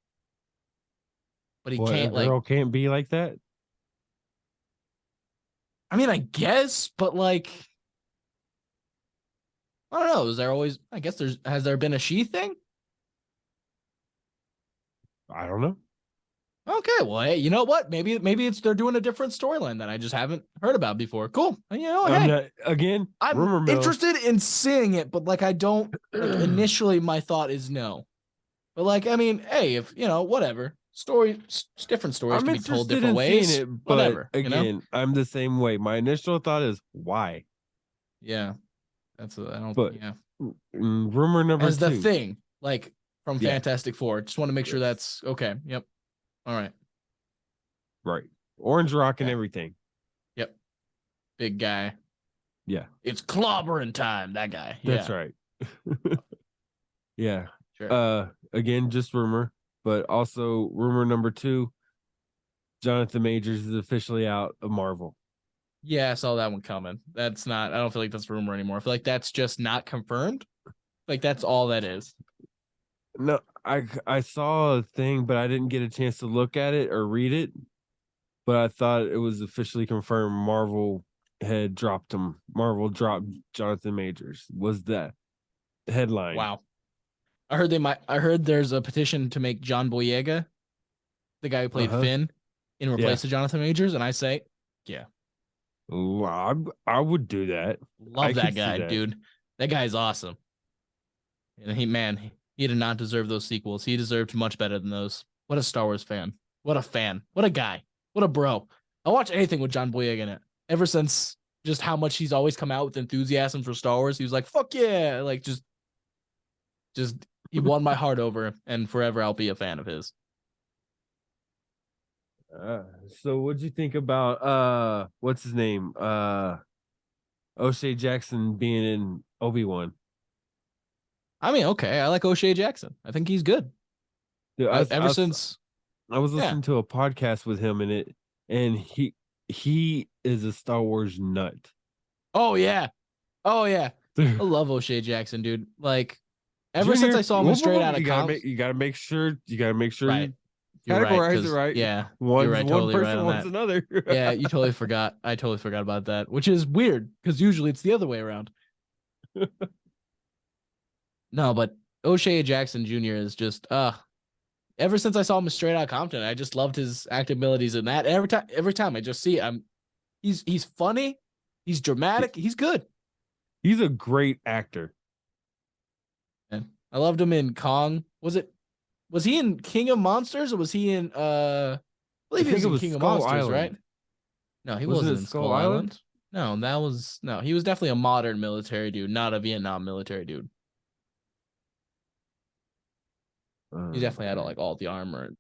B: but he
A: What, a
B: can't like.
A: girl can't be like that?
B: I mean, I guess, but like, I don't know. Is there always? I guess has there been a she thing?
A: I don't know.
B: Okay, well, hey, you know what? Maybe it's they're doing a different storyline that I just haven't heard about before. Cool. You know,
A: I'm
B: hey,
A: not, again,
B: I'm
A: rumor mill.
B: interested in seeing it, but like I don't like initially my thought is no. But like, I mean, hey, if you know, whatever. Different stories
A: I'm
B: can be told
A: interested
B: different
A: in seeing
B: ways.
A: it, but
B: Whatever, you know?
A: again, I'm the same way. My initial thought is why,
B: Yeah. I don't
A: but
B: yeah.
A: rumor number
B: As the
A: two.
B: thing, like from
A: Yeah,
B: Fantastic Four. Just want to make sure
A: yes,
B: that's okay. Yep. All right.
A: right. Orange Rock and
B: Yeah.
A: everything.
B: Yep. Big guy.
A: Yeah,
B: It's clobbering time. That guy.
A: that's
B: Yeah.
A: right. Yeah.
B: Sure.
A: Again, just rumor, but also rumor number two. Jonathan Majors is officially out of Marvel.
B: Yeah, I saw that one coming. That's not. I don't feel like that's rumor anymore. I feel like that's just not confirmed. Like that's all that is.
A: No, I saw a thing, but I didn't get a chance to look at it or read it. But I thought it was officially confirmed. Marvel had dropped him. Marvel dropped Jonathan Majors. Was that headline?
B: Wow. I heard they might. I heard there's a petition to make John Boyega, the guy who
A: Uh
B: played
A: huh.
B: Finn, in
A: Yeah.
B: replace of Jonathan Majors, and I say, yeah,
A: Ooh, I would do that. I
B: love
A: could
B: that
A: see
B: guy,
A: that.
B: dude. That guy's awesome. And he did not deserve those sequels. He deserved much better than those. What a Star Wars fan. What a fan. What a guy. What a bro. I watch anything with John Boyega in it. Ever since just how much he's always come out with enthusiasm for Star Wars, he was like, "Fuck yeah!" Like just he won my heart over, and forever I'll be a fan of his.
A: Uh, so what'd you think about what's his name? O'Shea Jackson being in Obi-Wan.
B: I mean, okay, I like O'Shea Jackson. I think he's good.
A: Dude,
B: Ever since,
A: I was
B: yeah.
A: listening to a podcast with him in it, and he is a Star Wars nut.
B: Oh yeah. Oh yeah. I
A: Dude,
B: love O'Shea Jackson, dude. Like ever since
A: Junior,
B: I saw him in Straight Outta
A: you
B: Compton.
A: gotta make sure
B: Right.
A: you
B: You're right,
A: categorize it
B: because
A: right.
B: yeah, you're
A: One's
B: right,
A: one
B: totally right
A: person,
B: on
A: one's
B: that.
A: another.
B: Yeah, you totally forgot. I totally forgot about that, which is weird because usually it's the other way around. No, but O'Shea Jackson Jr. is just ever since I saw him in Straight Outta Compton, I just loved his acting abilities in that. Every time I just see him, he's funny, he's dramatic, he's good.
A: He's a great actor.
B: And I loved him in Kong. Was he in King of Monsters or was he in I
A: I
B: believe he
A: think
B: was
A: it
B: in
A: was
B: King of
A: Skull
B: Monsters,
A: Island.
B: right? No, he
A: Wasn't
B: wasn't
A: it
B: in
A: Skull
B: Skull
A: Island?
B: Island. No, no, he was definitely a modern military dude, not a Vietnam military dude. He definitely had
A: Okay.
B: like all the armor.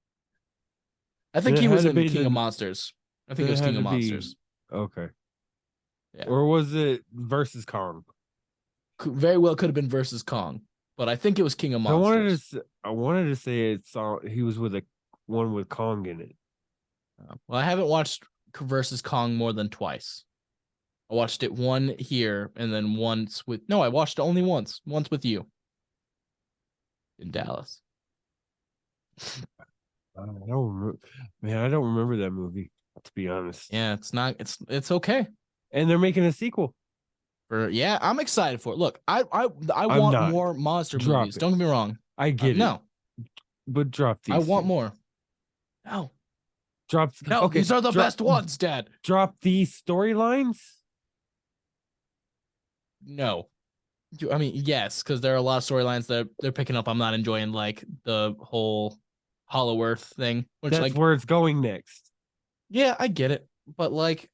B: I think
A: Then it
B: he
A: had
B: was
A: to
B: in
A: be
B: King of Monsters. I think
A: then
B: it
A: it
B: was
A: had
B: King
A: to
B: of
A: be
B: Monsters.
A: okay.
B: Yeah.
A: Or was it versus Kong?
B: Very well could have been versus Kong, but I think it was King of Monsters.
A: I wanted to say it saw he was with a one with Kong in it.
B: Well, I haven't watched versus Kong more than twice. I watched it one here and then once with no, I watched it only once with you in Dallas.
A: I don't remember. Man, I don't remember that movie, to be honest.
B: Yeah, it's okay.
A: And they're making a sequel.
B: Yeah, I'm excited for it. Look, I
A: I'm
B: want
A: not.
B: more monster
A: Drop
B: movies.
A: it.
B: Don't get me wrong.
A: I get it,
B: No,
A: but drop
B: I
A: these
B: want
A: two.
B: more. No,
A: Drop.
B: no,
A: Okay,
B: these are the best ones, Dad.
A: drop these storylines.
B: No, I mean yes, because there are a lot of storylines that they're picking up. I'm not enjoying like the whole Hollow Earth thing, which
A: That's
B: like
A: where it's going next.
B: yeah, I get it, but like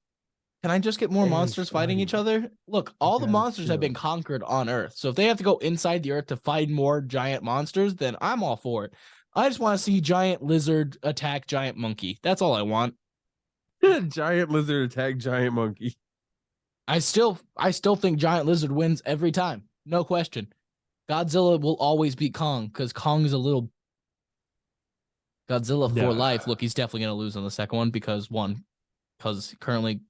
B: can I just get more
A: Hey,
B: monsters fighting
A: Scotty,
B: each other? Look,
A: you
B: all the
A: gotta
B: monsters have been
A: chill.
B: conquered on Earth. So if they have to go inside the Earth to fight more giant monsters, then I'm all for it. I just want to see giant lizard attack giant monkey. That's all I want.
A: Giant lizard attack giant monkey.
B: I still think giant lizard wins every time. No question. Godzilla will always beat Kong because Kong is a little Godzilla for
A: Nah.
B: life. Look, he's definitely gonna lose on the second one because currently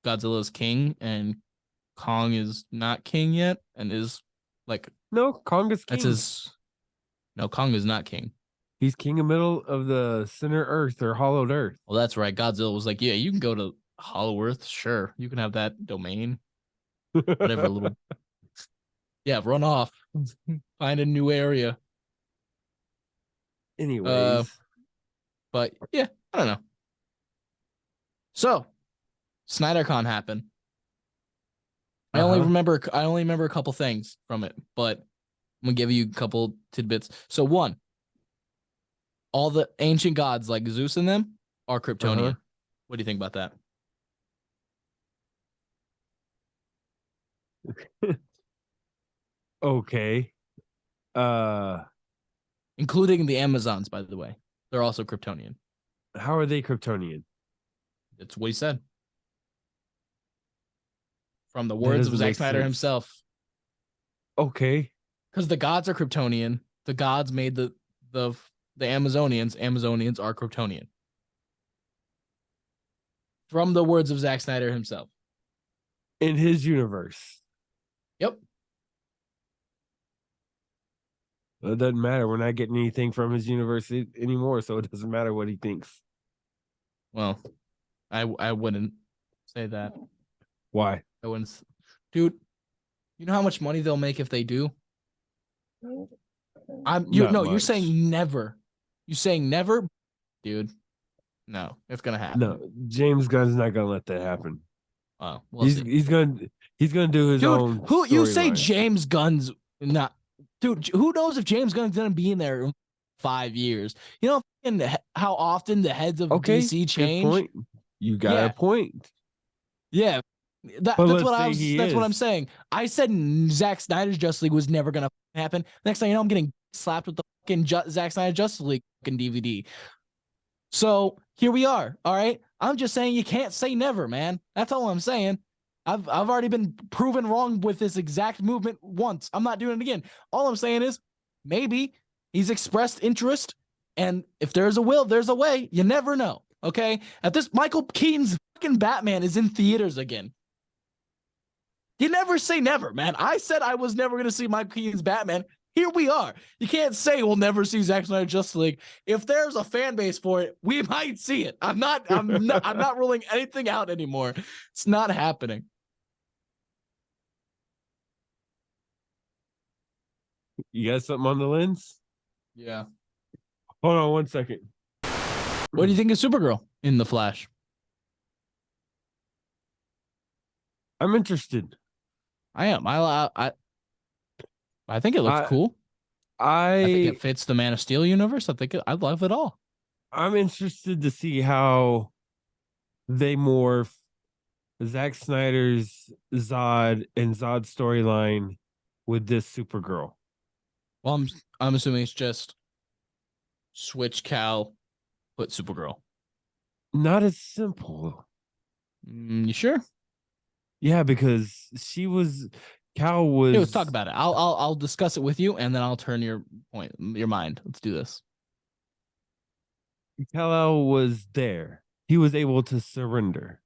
B: Godzilla is king and Kong is not king yet and is like
A: No, Kong is
B: that's
A: king.
B: No, Kong is not king.
A: He's king in the middle of the center Earth or hollowed Earth.
B: Well, that's right. Godzilla was like, yeah, you can go to Hollow Earth, sure, you can have that domain, whatever. Little, yeah, run off, find a new area.
A: Anyways,
B: But yeah, I don't know. So, SnyderCon happened. I only remember a couple things from it, but I'm gonna give you a couple tidbits. So one, all the ancient gods like Zeus and them are Kryptonian. What do you think about that?
A: Okay.
B: Including the Amazons, by the way. They're also Kryptonian.
A: How are they Kryptonian?
B: That's what he said. From the
A: That
B: words of
A: doesn't
B: Zack
A: make
B: Snyder
A: sense.
B: himself.
A: Okay.
B: Because the gods are Kryptonian. The gods made the Amazonians. Amazonians are Kryptonian. From the words of Zack Snyder himself.
A: In his universe.
B: Yep.
A: Well, it doesn't matter. We're not getting anything from his universe anymore, so it doesn't matter what he thinks.
B: Well, I wouldn't say that.
A: Why?
B: I wouldn't. Dude, you know how much money they'll make if they do? You're saying never. You saying never? Dude. No, it's gonna happen.
A: No, James Gunn's not gonna let that happen.
B: Oh,
A: he's gonna do his own.
B: Who you say
A: line.
B: James Gunn's not? Dude, who knows if James Gunn's gonna be in there in 5 years? You know how often the heads of DC change.
A: Good point. You got a point.
B: Yeah, that's what I'm saying. I said Zack Snyder's Justice League was never gonna happen. Next thing you know, I'm getting slapped with the fucking Zack Snyder Justice League fucking DVD. So here we are. All right. I'm just saying you can't say never, man. That's all I'm saying. I've already been proven wrong with this exact movement once. I'm not doing it again. All I'm saying is maybe he's expressed interest, and if there's a will, there's a way. You never know. Okay. At this, Michael Keaton's fucking Batman is in theaters again. You never say never, man. I said I was never gonna see Michael Keaton's Batman. Here we are. You can't say we'll never see Zack Snyder Justice League. If there's a fan base for it, we might see it. I'm not ruling anything out anymore. It's not happening.
A: You got something on the lens?
B: Yeah.
A: Hold on 1 second.
B: What do you think of Supergirl in The Flash?
A: I'm interested.
B: I am. I think it looks cool. I think it fits the Man of Steel universe. I love it all.
A: I'm interested to see how they morph Zack Snyder's Zod and Zod storyline with this Supergirl.
B: Well, I'm assuming it's just switch Cal, put Supergirl.
A: Not as simple.
B: You sure?
A: Yeah, because Cal was.
B: Hey, let's talk about it. I'll discuss it with you, and then I'll turn your mind. Let's do this.
A: Kal-El was there. He was able to surrender.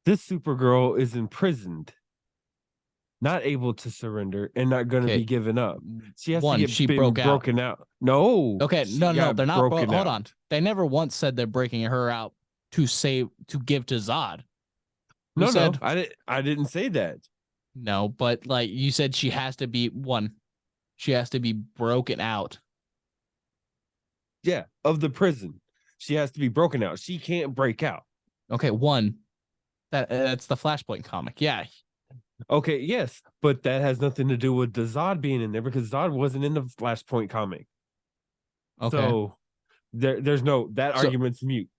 A: This Supergirl is imprisoned, not able to surrender, and not going to be given up. She has to get broken out. No.
B: Okay, no, they're not broken. Hold on. They never once said they're breaking her out to give to Zod.
A: No, I didn't say that.
B: No, but like you said, she has to be broken out.
A: Yeah, of the prison. She has to be broken out. She can't break out.
B: Okay, that's the Flashpoint comic. Yeah.
A: Okay, yes, but that has nothing to do with the Zod being in there because Zod wasn't in the Flashpoint comic. Okay. So there's argument's mute.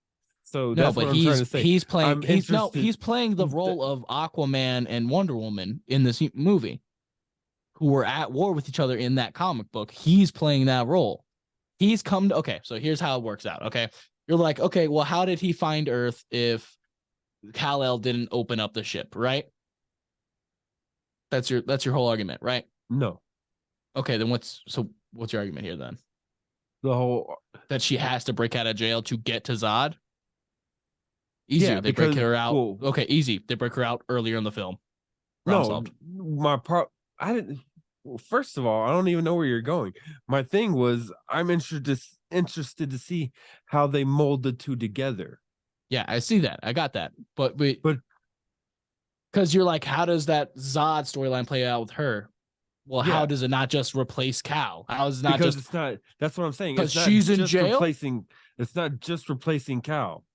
A: So that's what I'm trying to say.
B: He's playing the role of Aquaman and Wonder Woman in this movie, who were at war with each other in that comic book. He's playing that role. He's come to, okay, so here's how it works out. Okay. You're like, okay, well, how did he find Earth if Kal-El didn't open up the ship, right? That's your whole argument, right?
A: No.
B: Okay, then what's your argument here then?
A: The whole
B: That she has to break out of jail to get to Zod? Easier. They break her out.
A: Well,
B: okay, easy. They break her out earlier in the film. Problem
A: no,
B: solved.
A: I didn't. Well, first of all, I don't even know where you're going. My thing was, I'm interested to see how they mold the two together.
B: Yeah, I see that. I got that. But
A: But
B: because you're like, how does that Zod storyline play out with her? Well,
A: yeah,
B: how does it not just replace Cal? How is it not
A: because
B: just
A: it's not. That's what I'm saying.
B: because
A: It's not
B: she's in
A: just
B: jail?
A: replacing. It's not just replacing Cal,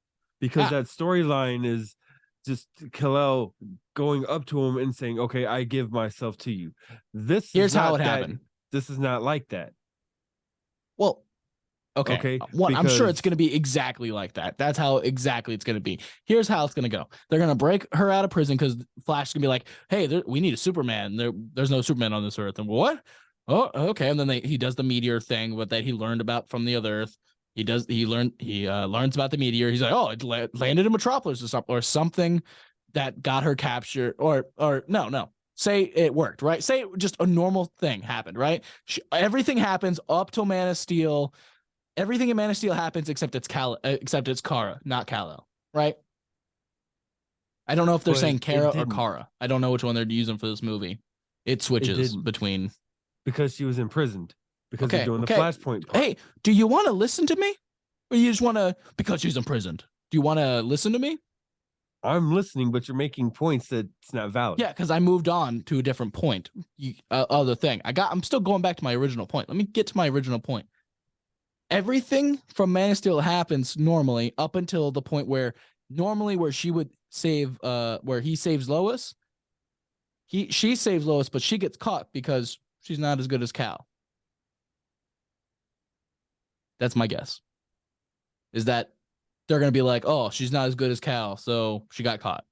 A: because
B: Ah.
A: that storyline is just Kal-El going up to him and saying, "Okay, I give myself to you."
B: Here's how it happened.
A: This is not like that.
B: Well, okay.
A: Okay,
B: One, I'm sure it's
A: because
B: going to be exactly like that. That's how exactly it's going to be. Here's how it's going to go. They're going to break her out of prison because Flash is going to be like, "Hey, we need a Superman. There's no Superman on this Earth." And what? Oh, okay. And then he does the meteor thing, but that he learned about from the other Earth. He learns about the meteor. He's like, "Oh, it landed in Metropolis or something that got her captured." Or no. Say it worked, right? Say just a normal thing happened, right? Everything happens up till Man of Steel. Everything in Man of Steel happens except it's Kara, not Kal-El, right? I don't know if they're saying Kara or Kara. I don't know which one they're using for this movie. It switches between
A: because she was imprisoned because they're doing the Flashpoint part.
B: Hey, do you want to listen to me, or you just want to because she's imprisoned? Do you want to listen to me?
A: I'm listening, but you're making points that it's not valid.
B: Yeah, because I moved on to a different point. Other thing, I'm still going back to my original point. Let me get to my original point. Everything from Man of Steel happens normally up until the point where she would save where he saves Lois. She saves Lois, but she gets caught because she's not as good as Cal. That's my guess. Is that they're gonna be like, oh, she's not as good as Cal, so she got caught.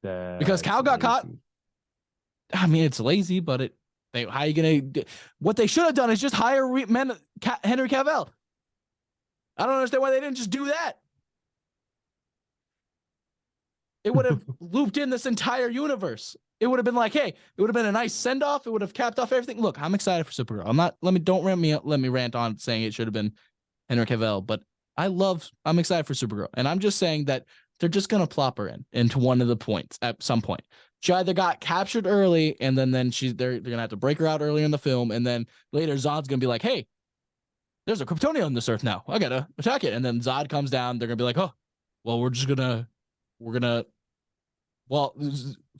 B: Because Cal got caught. I mean, it's lazy, but how are you gonna? What they should have done is just hire Henry Cavill. I don't understand why they didn't just do that. It would have looped in this entire universe. It would have been like, hey, it would have been a nice send off. It would have capped off everything. Look, I'm excited for Supergirl. I'm not. Let me rant on saying it should have been Henry Cavill, but I'm excited for Supergirl, and I'm just saying that they're just gonna plop her into one of the points at some point. She either got captured early, and then they're gonna have to break her out earlier in the film, and then later Zod's gonna be like, "Hey, there's a Kryptonian on this Earth now. I gotta attack it." And then Zod comes down. They're gonna be like, "Oh, well,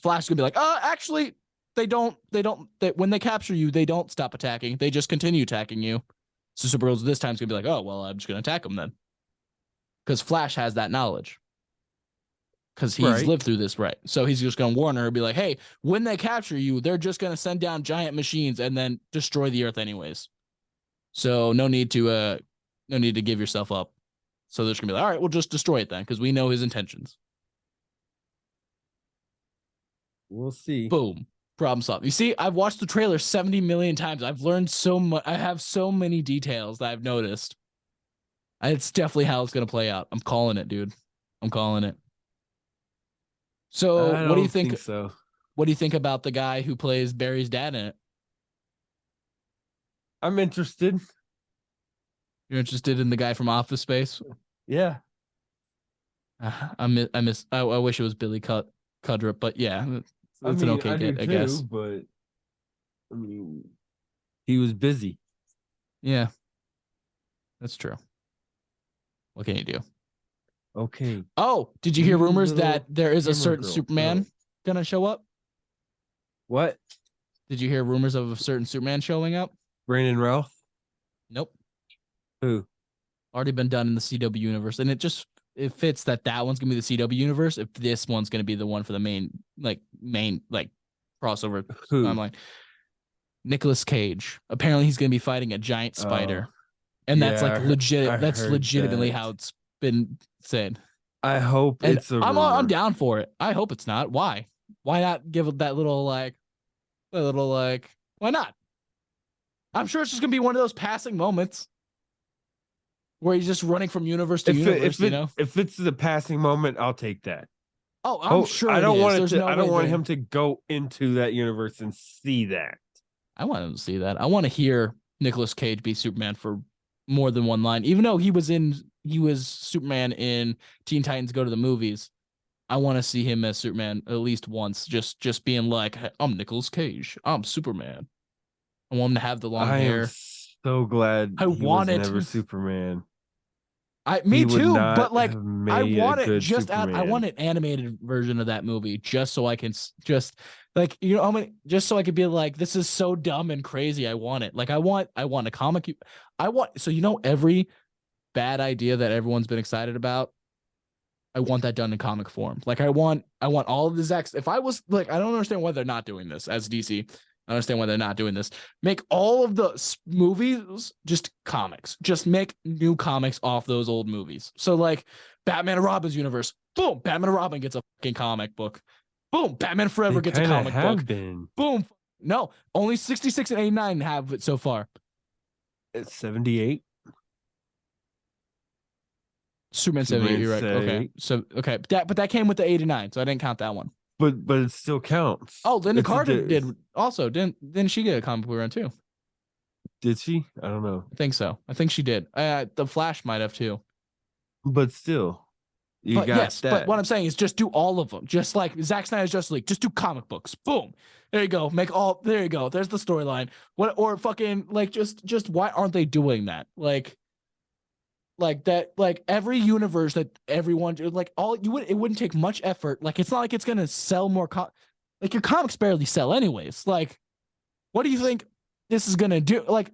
B: Flash is gonna be like, actually, when they capture you, they don't stop attacking. They just continue attacking you." So Supergirl this time's gonna be like, "Oh, well, I'm just gonna attack them then," because Flash has that knowledge. Because he's lived through this, right? So he's just going to warn her and be like, hey, when they capture you, they're just going to send down giant machines and then destroy the Earth anyways. So no need to give yourself up. So they're just going to be like, all right, we'll just destroy it then because we know his intentions.
A: We'll see.
B: Boom. Problem solved. You see, I've watched the trailer 70 million times. I've learned so much. I have so many details that I've noticed. It's definitely how it's going to play out. I'm calling it, dude. I'm calling it. So what do you think? What do you think about the guy who plays Barry's dad in it?
A: I'm interested.
B: You're interested in the guy from Office Space?
A: Yeah.
B: I wish it was Billy Cudrup, but yeah, it's an okay get, I guess.
A: But I mean, he was busy.
B: Yeah, that's true. What can you do?
A: Okay.
B: Oh, did you hear rumors that there is a certain Superman gonna show up?
A: What?
B: Did you hear rumors of a certain Superman showing up?
A: Brandon Routh?
B: Nope.
A: Who?
B: Already been done in the CW universe, and it fits that one's gonna be the CW universe. If this one's gonna be the one for the main crossover timeline. Nicolas Cage. Apparently, he's gonna be fighting a giant spider, and that's like legit. That's legitimately how it's been said.
A: I hope it's a rumor.
B: I'm down for it. I hope it's not. Why? Why not give it that little why not? I'm sure it's just gonna be one of those passing moments where he's just running from universe to universe,
A: If it's the passing moment, I'll take that.
B: Oh, I'm sure
A: I
B: it
A: don't
B: is.
A: want it
B: There's
A: to.
B: no
A: I
B: way
A: don't want
B: they.
A: him to go into that universe and see that.
B: I want him to see that. I want to hear Nicolas Cage be Superman for more than one line, even though he was Superman in Teen Titans Go to the Movies. I want to see him as Superman at least once, just being like, "Hey, I'm Nicolas Cage. I'm Superman." I want him to have the long
A: I am
B: hair.
A: so glad
B: I
A: he was
B: want it.
A: never Superman.
B: Me
A: He would
B: too,
A: not
B: but like
A: have
B: I
A: made a
B: want it
A: good
B: just out. I want
A: Superman.
B: an animated version of that movie just so I can just like how many just so I could be like, this is so dumb and crazy. I want it. Like I want a comic. I want so every bad idea that everyone's been excited about. I want that done in comic form. Like I want all of the Zack. If I was like, I don't understand why they're not doing this as DC. I understand why they're not doing this. Make all of the movies just comics. Just make new comics off those old movies. So like Batman and Robin's universe. Boom, Batman and Robin gets a fucking comic book. Boom, Batman Forever
A: They
B: gets a
A: kind of
B: comic book.
A: have been.
B: Boom. No, only 66 and 89 have it so far.
A: It's 78.
B: Superman 78,
A: Superman
B: you're right. Okay.
A: 78.
B: So okay, but that came with the 89, so I didn't count that one.
A: But it still counts.
B: Oh, Linda
A: It's
B: Carter did also. Didn't she get a comic book run too?
A: Did she? I don't know.
B: I think so. I think she did. The Flash might have too.
A: But still, you
B: But
A: got
B: yes,
A: that.
B: but what I'm saying is just do all of them. Just like Zack Snyder's Justice League, just do comic books. Boom. There you go. There you go. There's the storyline. What or fucking like just why aren't they doing that? Like that, like every universe that everyone like all you would it wouldn't take much effort. Like it's not like it's gonna sell more like your comics barely sell anyways. Like, what do you think this is gonna do? Like,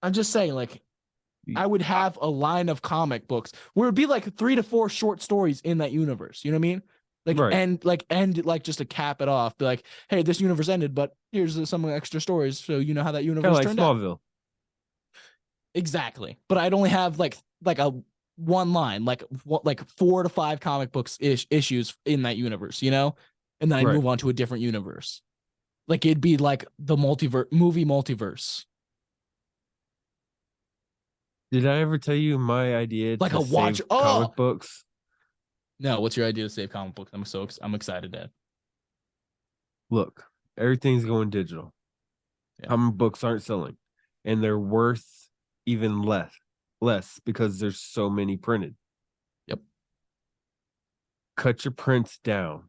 B: I'm just saying, like, I would have a line of comic books where it'd be like 3 to 4 short stories in that universe. You know what I mean? Like,
A: Right.
B: end like just to cap it off. Be like, hey, this universe ended, but here's some extra stories, so you know how that
A: Kind of
B: universe
A: like
B: turned out.
A: Smallville.
B: Exactly. But I'd only have like a one line, like 4 to 5 comic books issues in that universe, and then I'd
A: Right.
B: move on to a different universe. Like it'd be like the movie multiverse.
A: Did I ever tell you my idea
B: Like
A: to
B: a watch.
A: save
B: Oh
A: comic books?
B: no! What's your idea to save comic books? I'm excited, Dad.
A: Look, everything's going digital.
B: Yeah.
A: Comic books aren't selling, and they're worth even less because there's so many printed.
B: Yep.
A: Cut your prints down,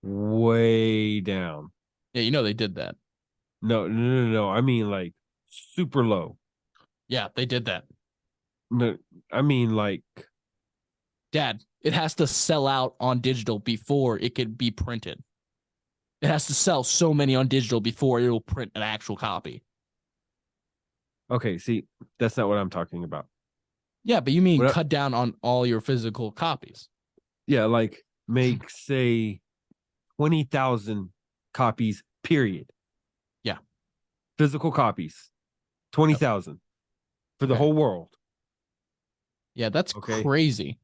A: way down.
B: Yeah, they did that.
A: No. I mean like super low.
B: Yeah, they did that.
A: No, I mean like
B: Dad, it has to sell out on digital before it could be printed. It has to sell so many on digital before it will print an actual copy.
A: okay. See, that's not what I'm talking about.
B: Yeah, but you mean
A: What
B: cut down on all your physical copies?
A: Yeah, like make say 20,000 copies. Period.
B: Yeah.
A: Physical copies, 20,000 for the
B: Okay.
A: whole world.
B: Yeah, that's
A: Okay.
B: crazy.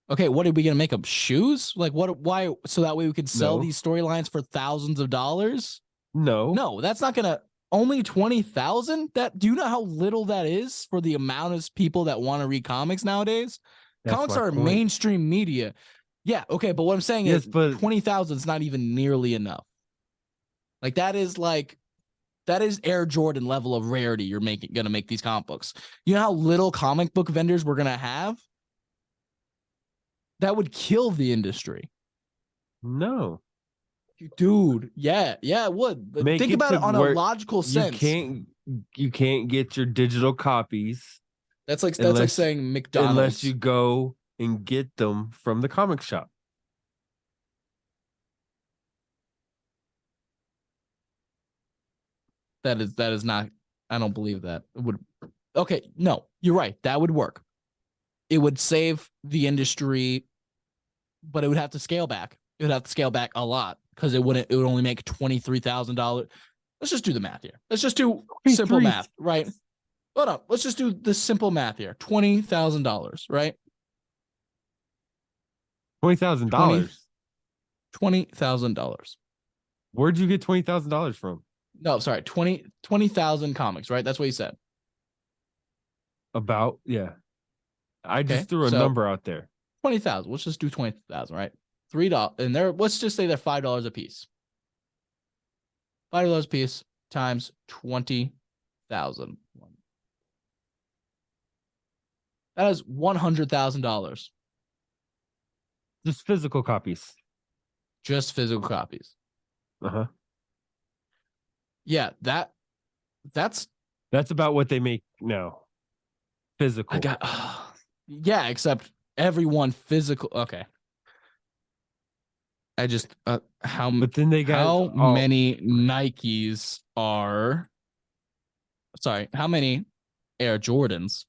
B: Okay, what are we gonna make them shoes? Like what? Why? So that way we could sell
A: No.
B: these storylines for thousands of dollars?
A: No.
B: No, that's not gonna. Only 20,000? That do you know how little that is for the amount of people that want to read comics nowadays?
A: That's
B: Comics
A: my
B: are
A: point.
B: mainstream media. Yeah, okay, but what I'm saying
A: Yes,
B: is
A: but
B: 20,000 is not even nearly enough. Like that is Air Jordan level of rarity. You're gonna make these comic books. You know how little comic book vendors we're gonna have? That would kill the industry.
A: no.
B: Dude, yeah, it would. But
A: Make
B: think
A: it
B: about
A: to
B: it on a
A: where
B: logical sense.
A: you can't get your digital copies
B: That's like
A: unless
B: saying McDonald's.
A: unless you go and get them from the comic shop.
B: That is not. I don't believe that. It would. Okay, no, you're right. That would work. It would save the industry, but it would have to scale back. It would have to scale back a lot because it would only make $23,000. Let's just do the math here. Let's just do simple math, right? Hold on. Let's just do the simple math here. $20,000, right?
A: $20,000.
B: $20,000.
A: Where'd you get $20,000 from?
B: No, sorry, 20,000 comics, right? That's what you said.
A: About, yeah. I just
B: Okay,
A: threw a
B: so
A: number out there.
B: 20,000. Let's just do 20,000, right? $3, and let's just say they're $5 a piece. $5 a piece times 20,000. That is $100,000.
A: Just physical copies.
B: Just physical copies.
A: Uh-huh.
B: Yeah, that's
A: about what they make now. Physical.
B: Yeah, except everyone physical. Okay. I just
A: but then they got
B: how many Nikes are how many Air Jordans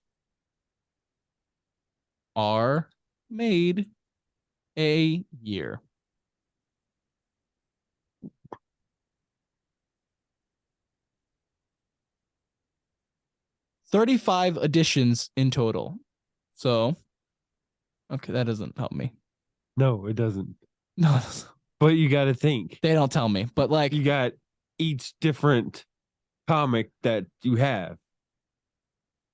B: are made a year? $35 editions in total. So, okay, that doesn't help me.
A: No, it doesn't.
B: No,
A: but you got to think.
B: They don't tell me, but like
A: you got each different comic that you have.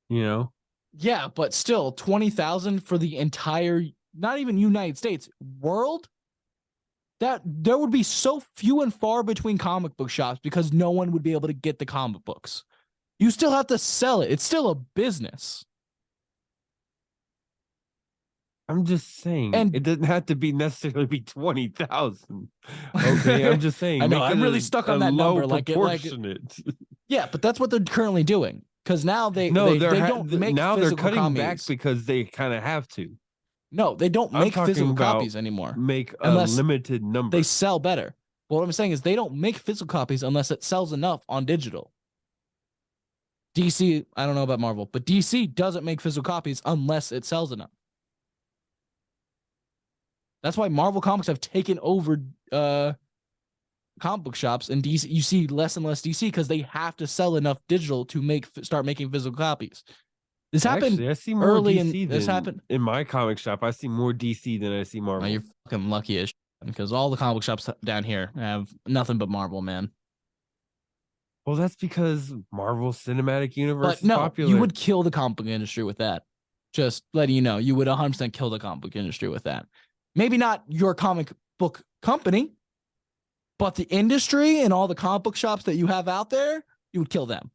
A: You know?
B: Yeah, but still 20,000 for the entire, not even United States, world. That there would be so few and far between comic book shops because no one would be able to get the comic books. You still have to sell it. It's still a business.
A: I'm just saying, and it doesn't have to be necessarily be 20,000. Okay, I'm just saying.
B: I know. I'm really stuck on that number. Yeah, but that's what they're currently doing because now they don't make
A: now they're cutting
B: copies.
A: back because they kind of have to.
B: No, they don't make physical copies anymore.
A: Make a limited number.
B: They sell better. But what I'm saying is they don't make physical copies unless it sells enough on digital. DC, I don't know about Marvel, but DC doesn't make physical copies unless it sells enough. That's why Marvel Comics have taken over comic book shops, and DC. You see less and less DC because they have to sell enough digital to start making physical copies. This happened.
A: Actually, I see more
B: early
A: DC this happened in my comic shop. I see more DC than I see Marvel.
B: Oh, you're fucking lucky as because all the comic book shops down here have nothing but Marvel, man.
A: Well, that's because Marvel Cinematic Universe is popular.
B: You would kill the comic book industry with that. Just letting you know, you would 100% kill the comic book industry with that. Maybe not your comic book company, but the industry and all the comic book shops that you have out there, you would kill them.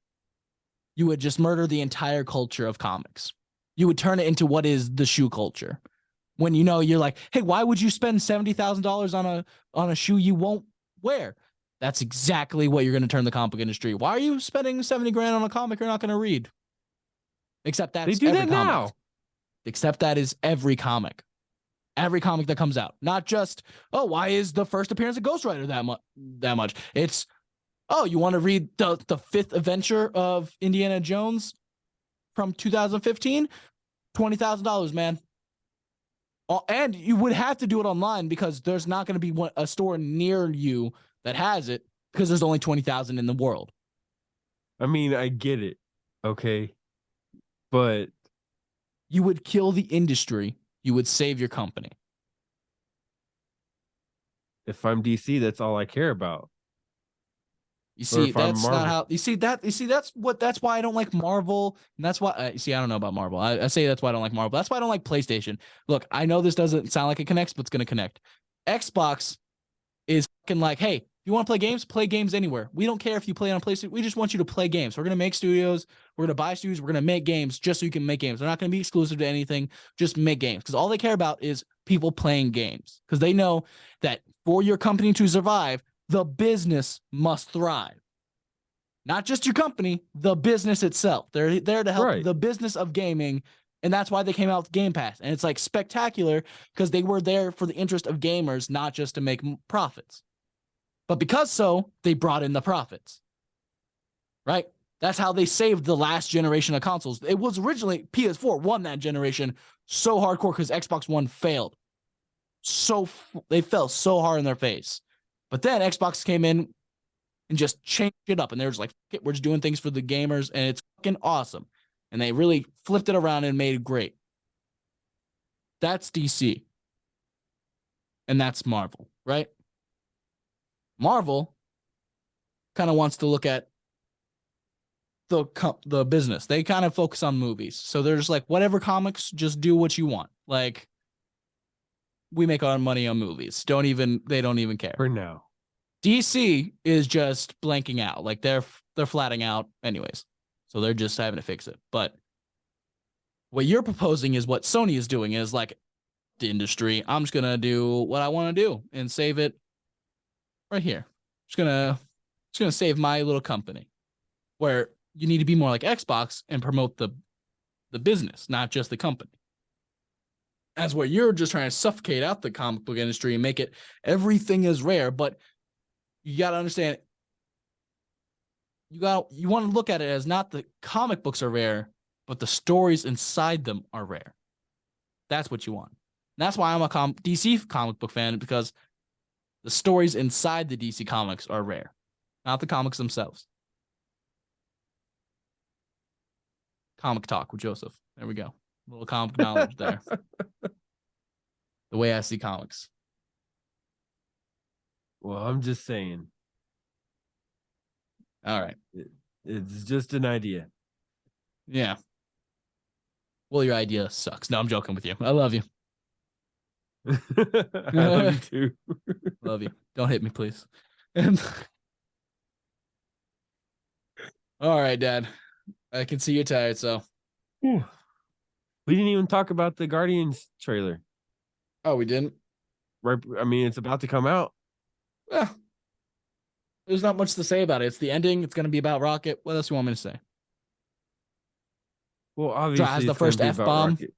B: You would just murder the entire culture of comics. You would turn it into what is the shoe culture. When you're like, hey, why would you spend $70,000 on a shoe you won't wear? That's exactly what you're going to turn the comic book industry. Why are you spending $70,000 on a comic you're not going to read? Except that's
A: they do
B: every
A: that
B: comic.
A: now.
B: Except that is every comic. Every comic that comes out. Not just, why is the first appearance of Ghost Rider that much? It's, you want to read the fifth adventure of Indiana Jones from 2015? $20,000, man. And you would have to do it online because there's not going to be a store near you that has it because there's only 20,000 in the world.
A: I mean, I get it. Okay. But
B: you would kill the industry. You would save your company.
A: If I'm DC, that's all I care about.
B: You see, that's not how that's why I don't like Marvel. And that's why I don't know about Marvel. I say that's why I don't like Marvel. That's why I don't like PlayStation. Look, I know this doesn't sound like it connects, but it's going to connect. Xbox is fucking like, hey, you want to play games anywhere. We don't care if you play on PlayStation. We just want you to play games. We're going to make studios. We're going to buy studios. We're going to make games just so you can make games. They're not going to be exclusive to anything. Just make games. Because all they care about is people playing games. Because they know that for your company to survive, the business must thrive. Not just your company, the business itself. They're there to help the business of gaming. And that's why they came out with Game Pass. And it's like spectacular because they were there for the interest of gamers, not just to make profits. But because they brought in the profits, right? That's how they saved the last generation of consoles. It was originally PS4 won that generation so hardcore because Xbox One failed. They fell so hard in their face. But then Xbox came in and just changed it up. And they're just like, we're just doing things for the gamers. And it's fucking awesome. And they really flipped it around and made it great. That's DC. And that's Marvel, right? Marvel kind of wants to look at the business. They kind of focus on movies. So they're just like, whatever comics, just do what you want. Like, we make our money on movies. They don't even care.
A: For now.
B: DC is just blanking out. Like they're flatting out anyways. So they're just having to fix it. But what you're proposing is what Sony is doing is like the industry. I'm just going to do what I want to do and save it right here. Just going to save my little company, where you need to be more like Xbox and promote the business, not just the company. That's where you're just trying to suffocate out the comic book industry and make it everything is rare. But you got to understand, you want to look at it as not the comic books are rare, but the stories inside them are rare. That's what you want. And that's why I'm a DC comic book fan, because the stories inside the DC comics are rare, not the comics themselves. Comic talk with Joseph. There we go. A little comic knowledge there. The way I see comics.
A: Well, I'm just saying.
B: All right.
A: It's just an idea.
B: Yeah. Well, your idea sucks. No, I'm joking with you. I love you.
A: I love you too.
B: Love you. Don't hit me, please. And all right, Dad. I can see you're tired, so.
A: We didn't even talk about the Guardians trailer.
B: Oh, we didn't?
A: Right. I mean, it's about to come out.
B: Well, there's not much to say about it. It's the ending. It's going to be about Rocket. What else do you want me to say?
A: Well, obviously,
B: Has the
A: it's gonna
B: first
A: be about
B: F-bomb.
A: Rocket.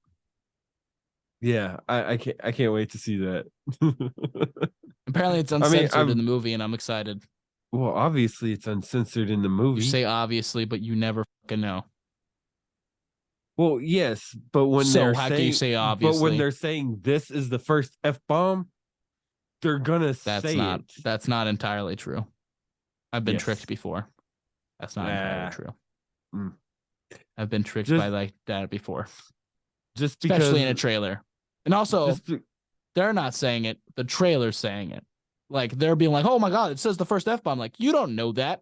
A: Yeah, I can't wait to see that.
B: Apparently, it's uncensored in the movie, and I'm excited.
A: Well, obviously, it's uncensored in the movie.
B: You say obviously, but you never fucking know.
A: Well, yes, but when
B: So how can you say obviously?
A: But when they're saying this is the first F-bomb, they're gonna say it.
B: That's not entirely true. I've been tricked before. That's not entirely true.
A: Mm.
B: I've been tricked by like that before.
A: Just because,
B: especially in a trailer. And also, they're not saying it. The trailer's saying it. Like, they're being like, oh my God, it says the first F-bomb. Like, you don't know that.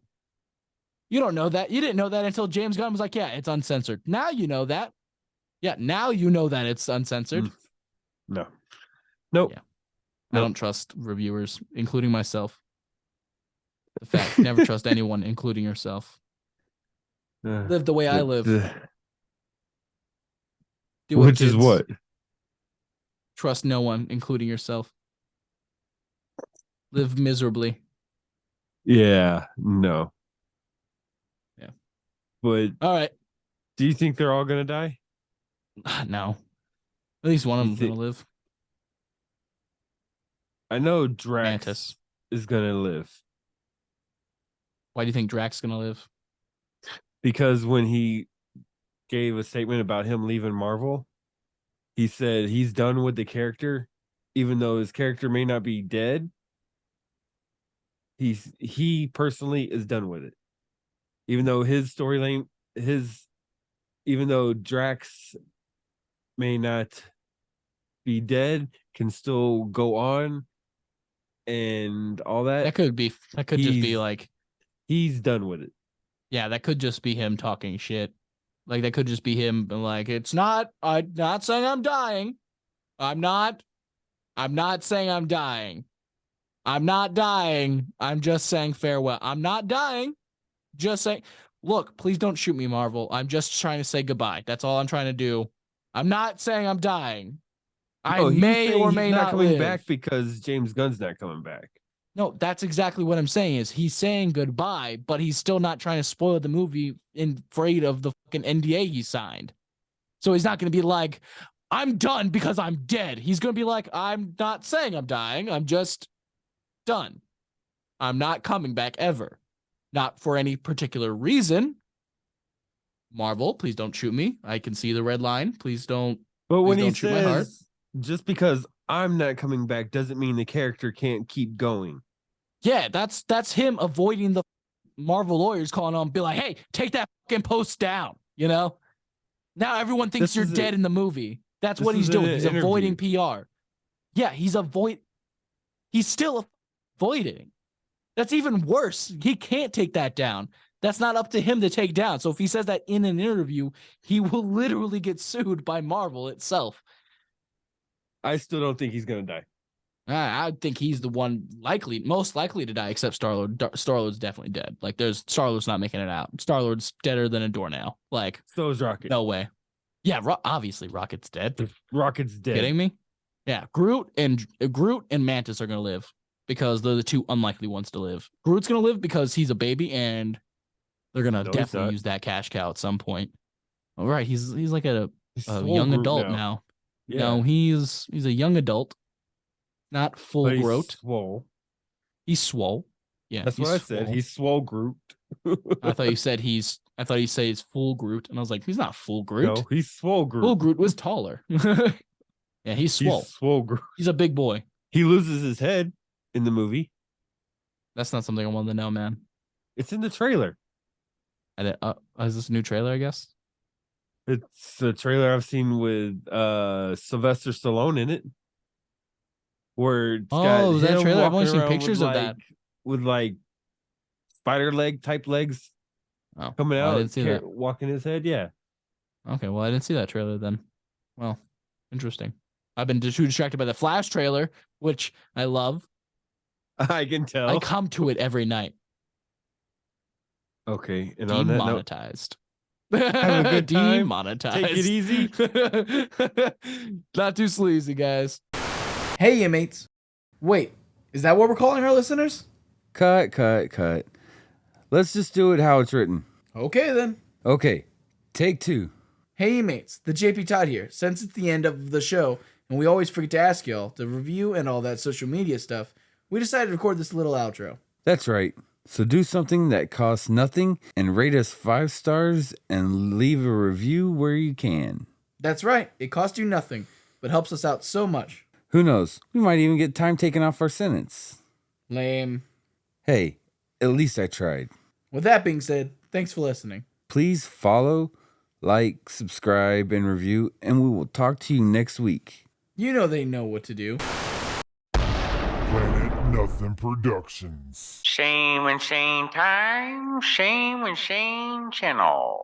B: You don't know that. You didn't know that until James Gunn was like, yeah, it's uncensored. Now you know that. Yeah, now you know that it's uncensored.
A: No. Nope.
B: Yeah. I don't trust reviewers, including myself. The fact, never trust anyone, including yourself. Live the way I live. Do
A: which is what?
B: Trust no one, including yourself. Live miserably.
A: Yeah, no.
B: Yeah.
A: But
B: all right.
A: Do you think they're all gonna die?
B: No. At least one of them's gonna live.
A: I know Drax is gonna live.
B: Why do you think Drax is gonna live?
A: Because when he gave a statement about him leaving Marvel, he said he's done with the character, even though his character may not be dead. He personally is done with it. Even though his storyline, even though Drax may not be dead, can still go on and all that.
B: That could just be like
A: he's done with it.
B: Yeah, that could just be him talking shit. Like, that could just be him like, I'm not saying I'm dying. I'm not saying I'm dying. I'm not dying. I'm just saying farewell. I'm not dying. Just saying, look, please don't shoot me, Marvel. I'm just trying to say goodbye. That's all I'm trying to do. I'm not saying I'm dying. I may or may not
A: coming
B: live.
A: back because James Gunn's not coming back.
B: No, that's exactly what I'm saying is he's saying goodbye, but he's still not trying to spoil the movie afraid of the fucking NDA he signed. So he's not going to be like, I'm done because I'm dead. He's going to be like, I'm not saying I'm dying. I'm just done. I'm not coming back ever. Not for any particular reason. Marvel, please don't shoot me. I can see the red line. Please don't.
A: But when he says, just because I'm not coming back doesn't mean the character can't keep going.
B: Yeah, that's him avoiding the Marvel lawyers calling on, be like, hey, take that fucking post down. You know? Now everyone thinks you're dead in the movie. That's what he's doing. He's avoiding PR. Yeah, he's still avoiding. That's even worse. He can't take that down. That's not up to him to take down. So if he says that in an interview, he will literally get sued by Marvel itself.
A: I still don't think he's gonna die.
B: I think he's the one most likely to die, except Star-Lord. Star-Lord's definitely dead. Like, Star-Lord's not making it out. Star-Lord's deader than a doornail. Like,
A: so is Rocket.
B: No way. Yeah, obviously Rocket's dead.
A: Rocket's dead.
B: Kidding me? Yeah, Groot and Mantis are gonna live because they're the two unlikely ones to live. Groot's gonna live because he's a baby, and they're gonna definitely use that cash cow at some point. All right, he's like a young adult now. Yeah. No, he's a young adult. Not full Groot.
A: Swole.
B: He's swole. Yeah,
A: that's what I said. He's swole Groot.
B: I thought you said he's full Groot, and I was like, he's not full Groot.
A: No, he's swole Groot.
B: Full Groot was taller. Yeah, he's swole.
A: He's swole Groot.
B: He's a big boy.
A: He loses his head in the movie.
B: That's not something I wanted to know, man.
A: It's in the trailer.
B: Is this a new trailer? I guess
A: it's a trailer I've seen with Sylvester Stallone in it. Where it's got
B: that trailer? I've only seen pictures of that
A: with like spider leg type legs coming out. I didn't see that. Walking his head, yeah.
B: Okay, well, I didn't see that trailer then. Well, interesting. I've been too distracted by the Flash trailer, which I love.
A: I can tell.
B: I come to it every night.
A: Okay, and
B: demonetized.
A: Have a good time.
B: Demonetized.
A: Take it
B: easy. Not too sleazy, guys.
C: Hey, you mates. Wait, is that what we're calling our listeners?
A: Cut. Let's just do it how it's written.
C: Okay, then.
A: Okay, take 2.
C: Hey, mates. The JP Todd here. Since it's the end of the show, and we always forget to ask y'all the review and all that social media stuff, we decided to record this little outro.
A: That's right. So do something that costs nothing and rate us 5 stars and leave a review where you can.
C: That's right. It costs you nothing, but helps us out so much.
A: Who knows? We might even get time taken off our sentence.
C: Lame.
A: Hey, at least I tried.
C: With that being said, thanks for listening.
A: Please follow, like, subscribe, and review, and we will talk to you next week.
C: You know they know what to do.
D: Planet Nothing Productions.
E: Shame and Shane time. Shame and Shane channel.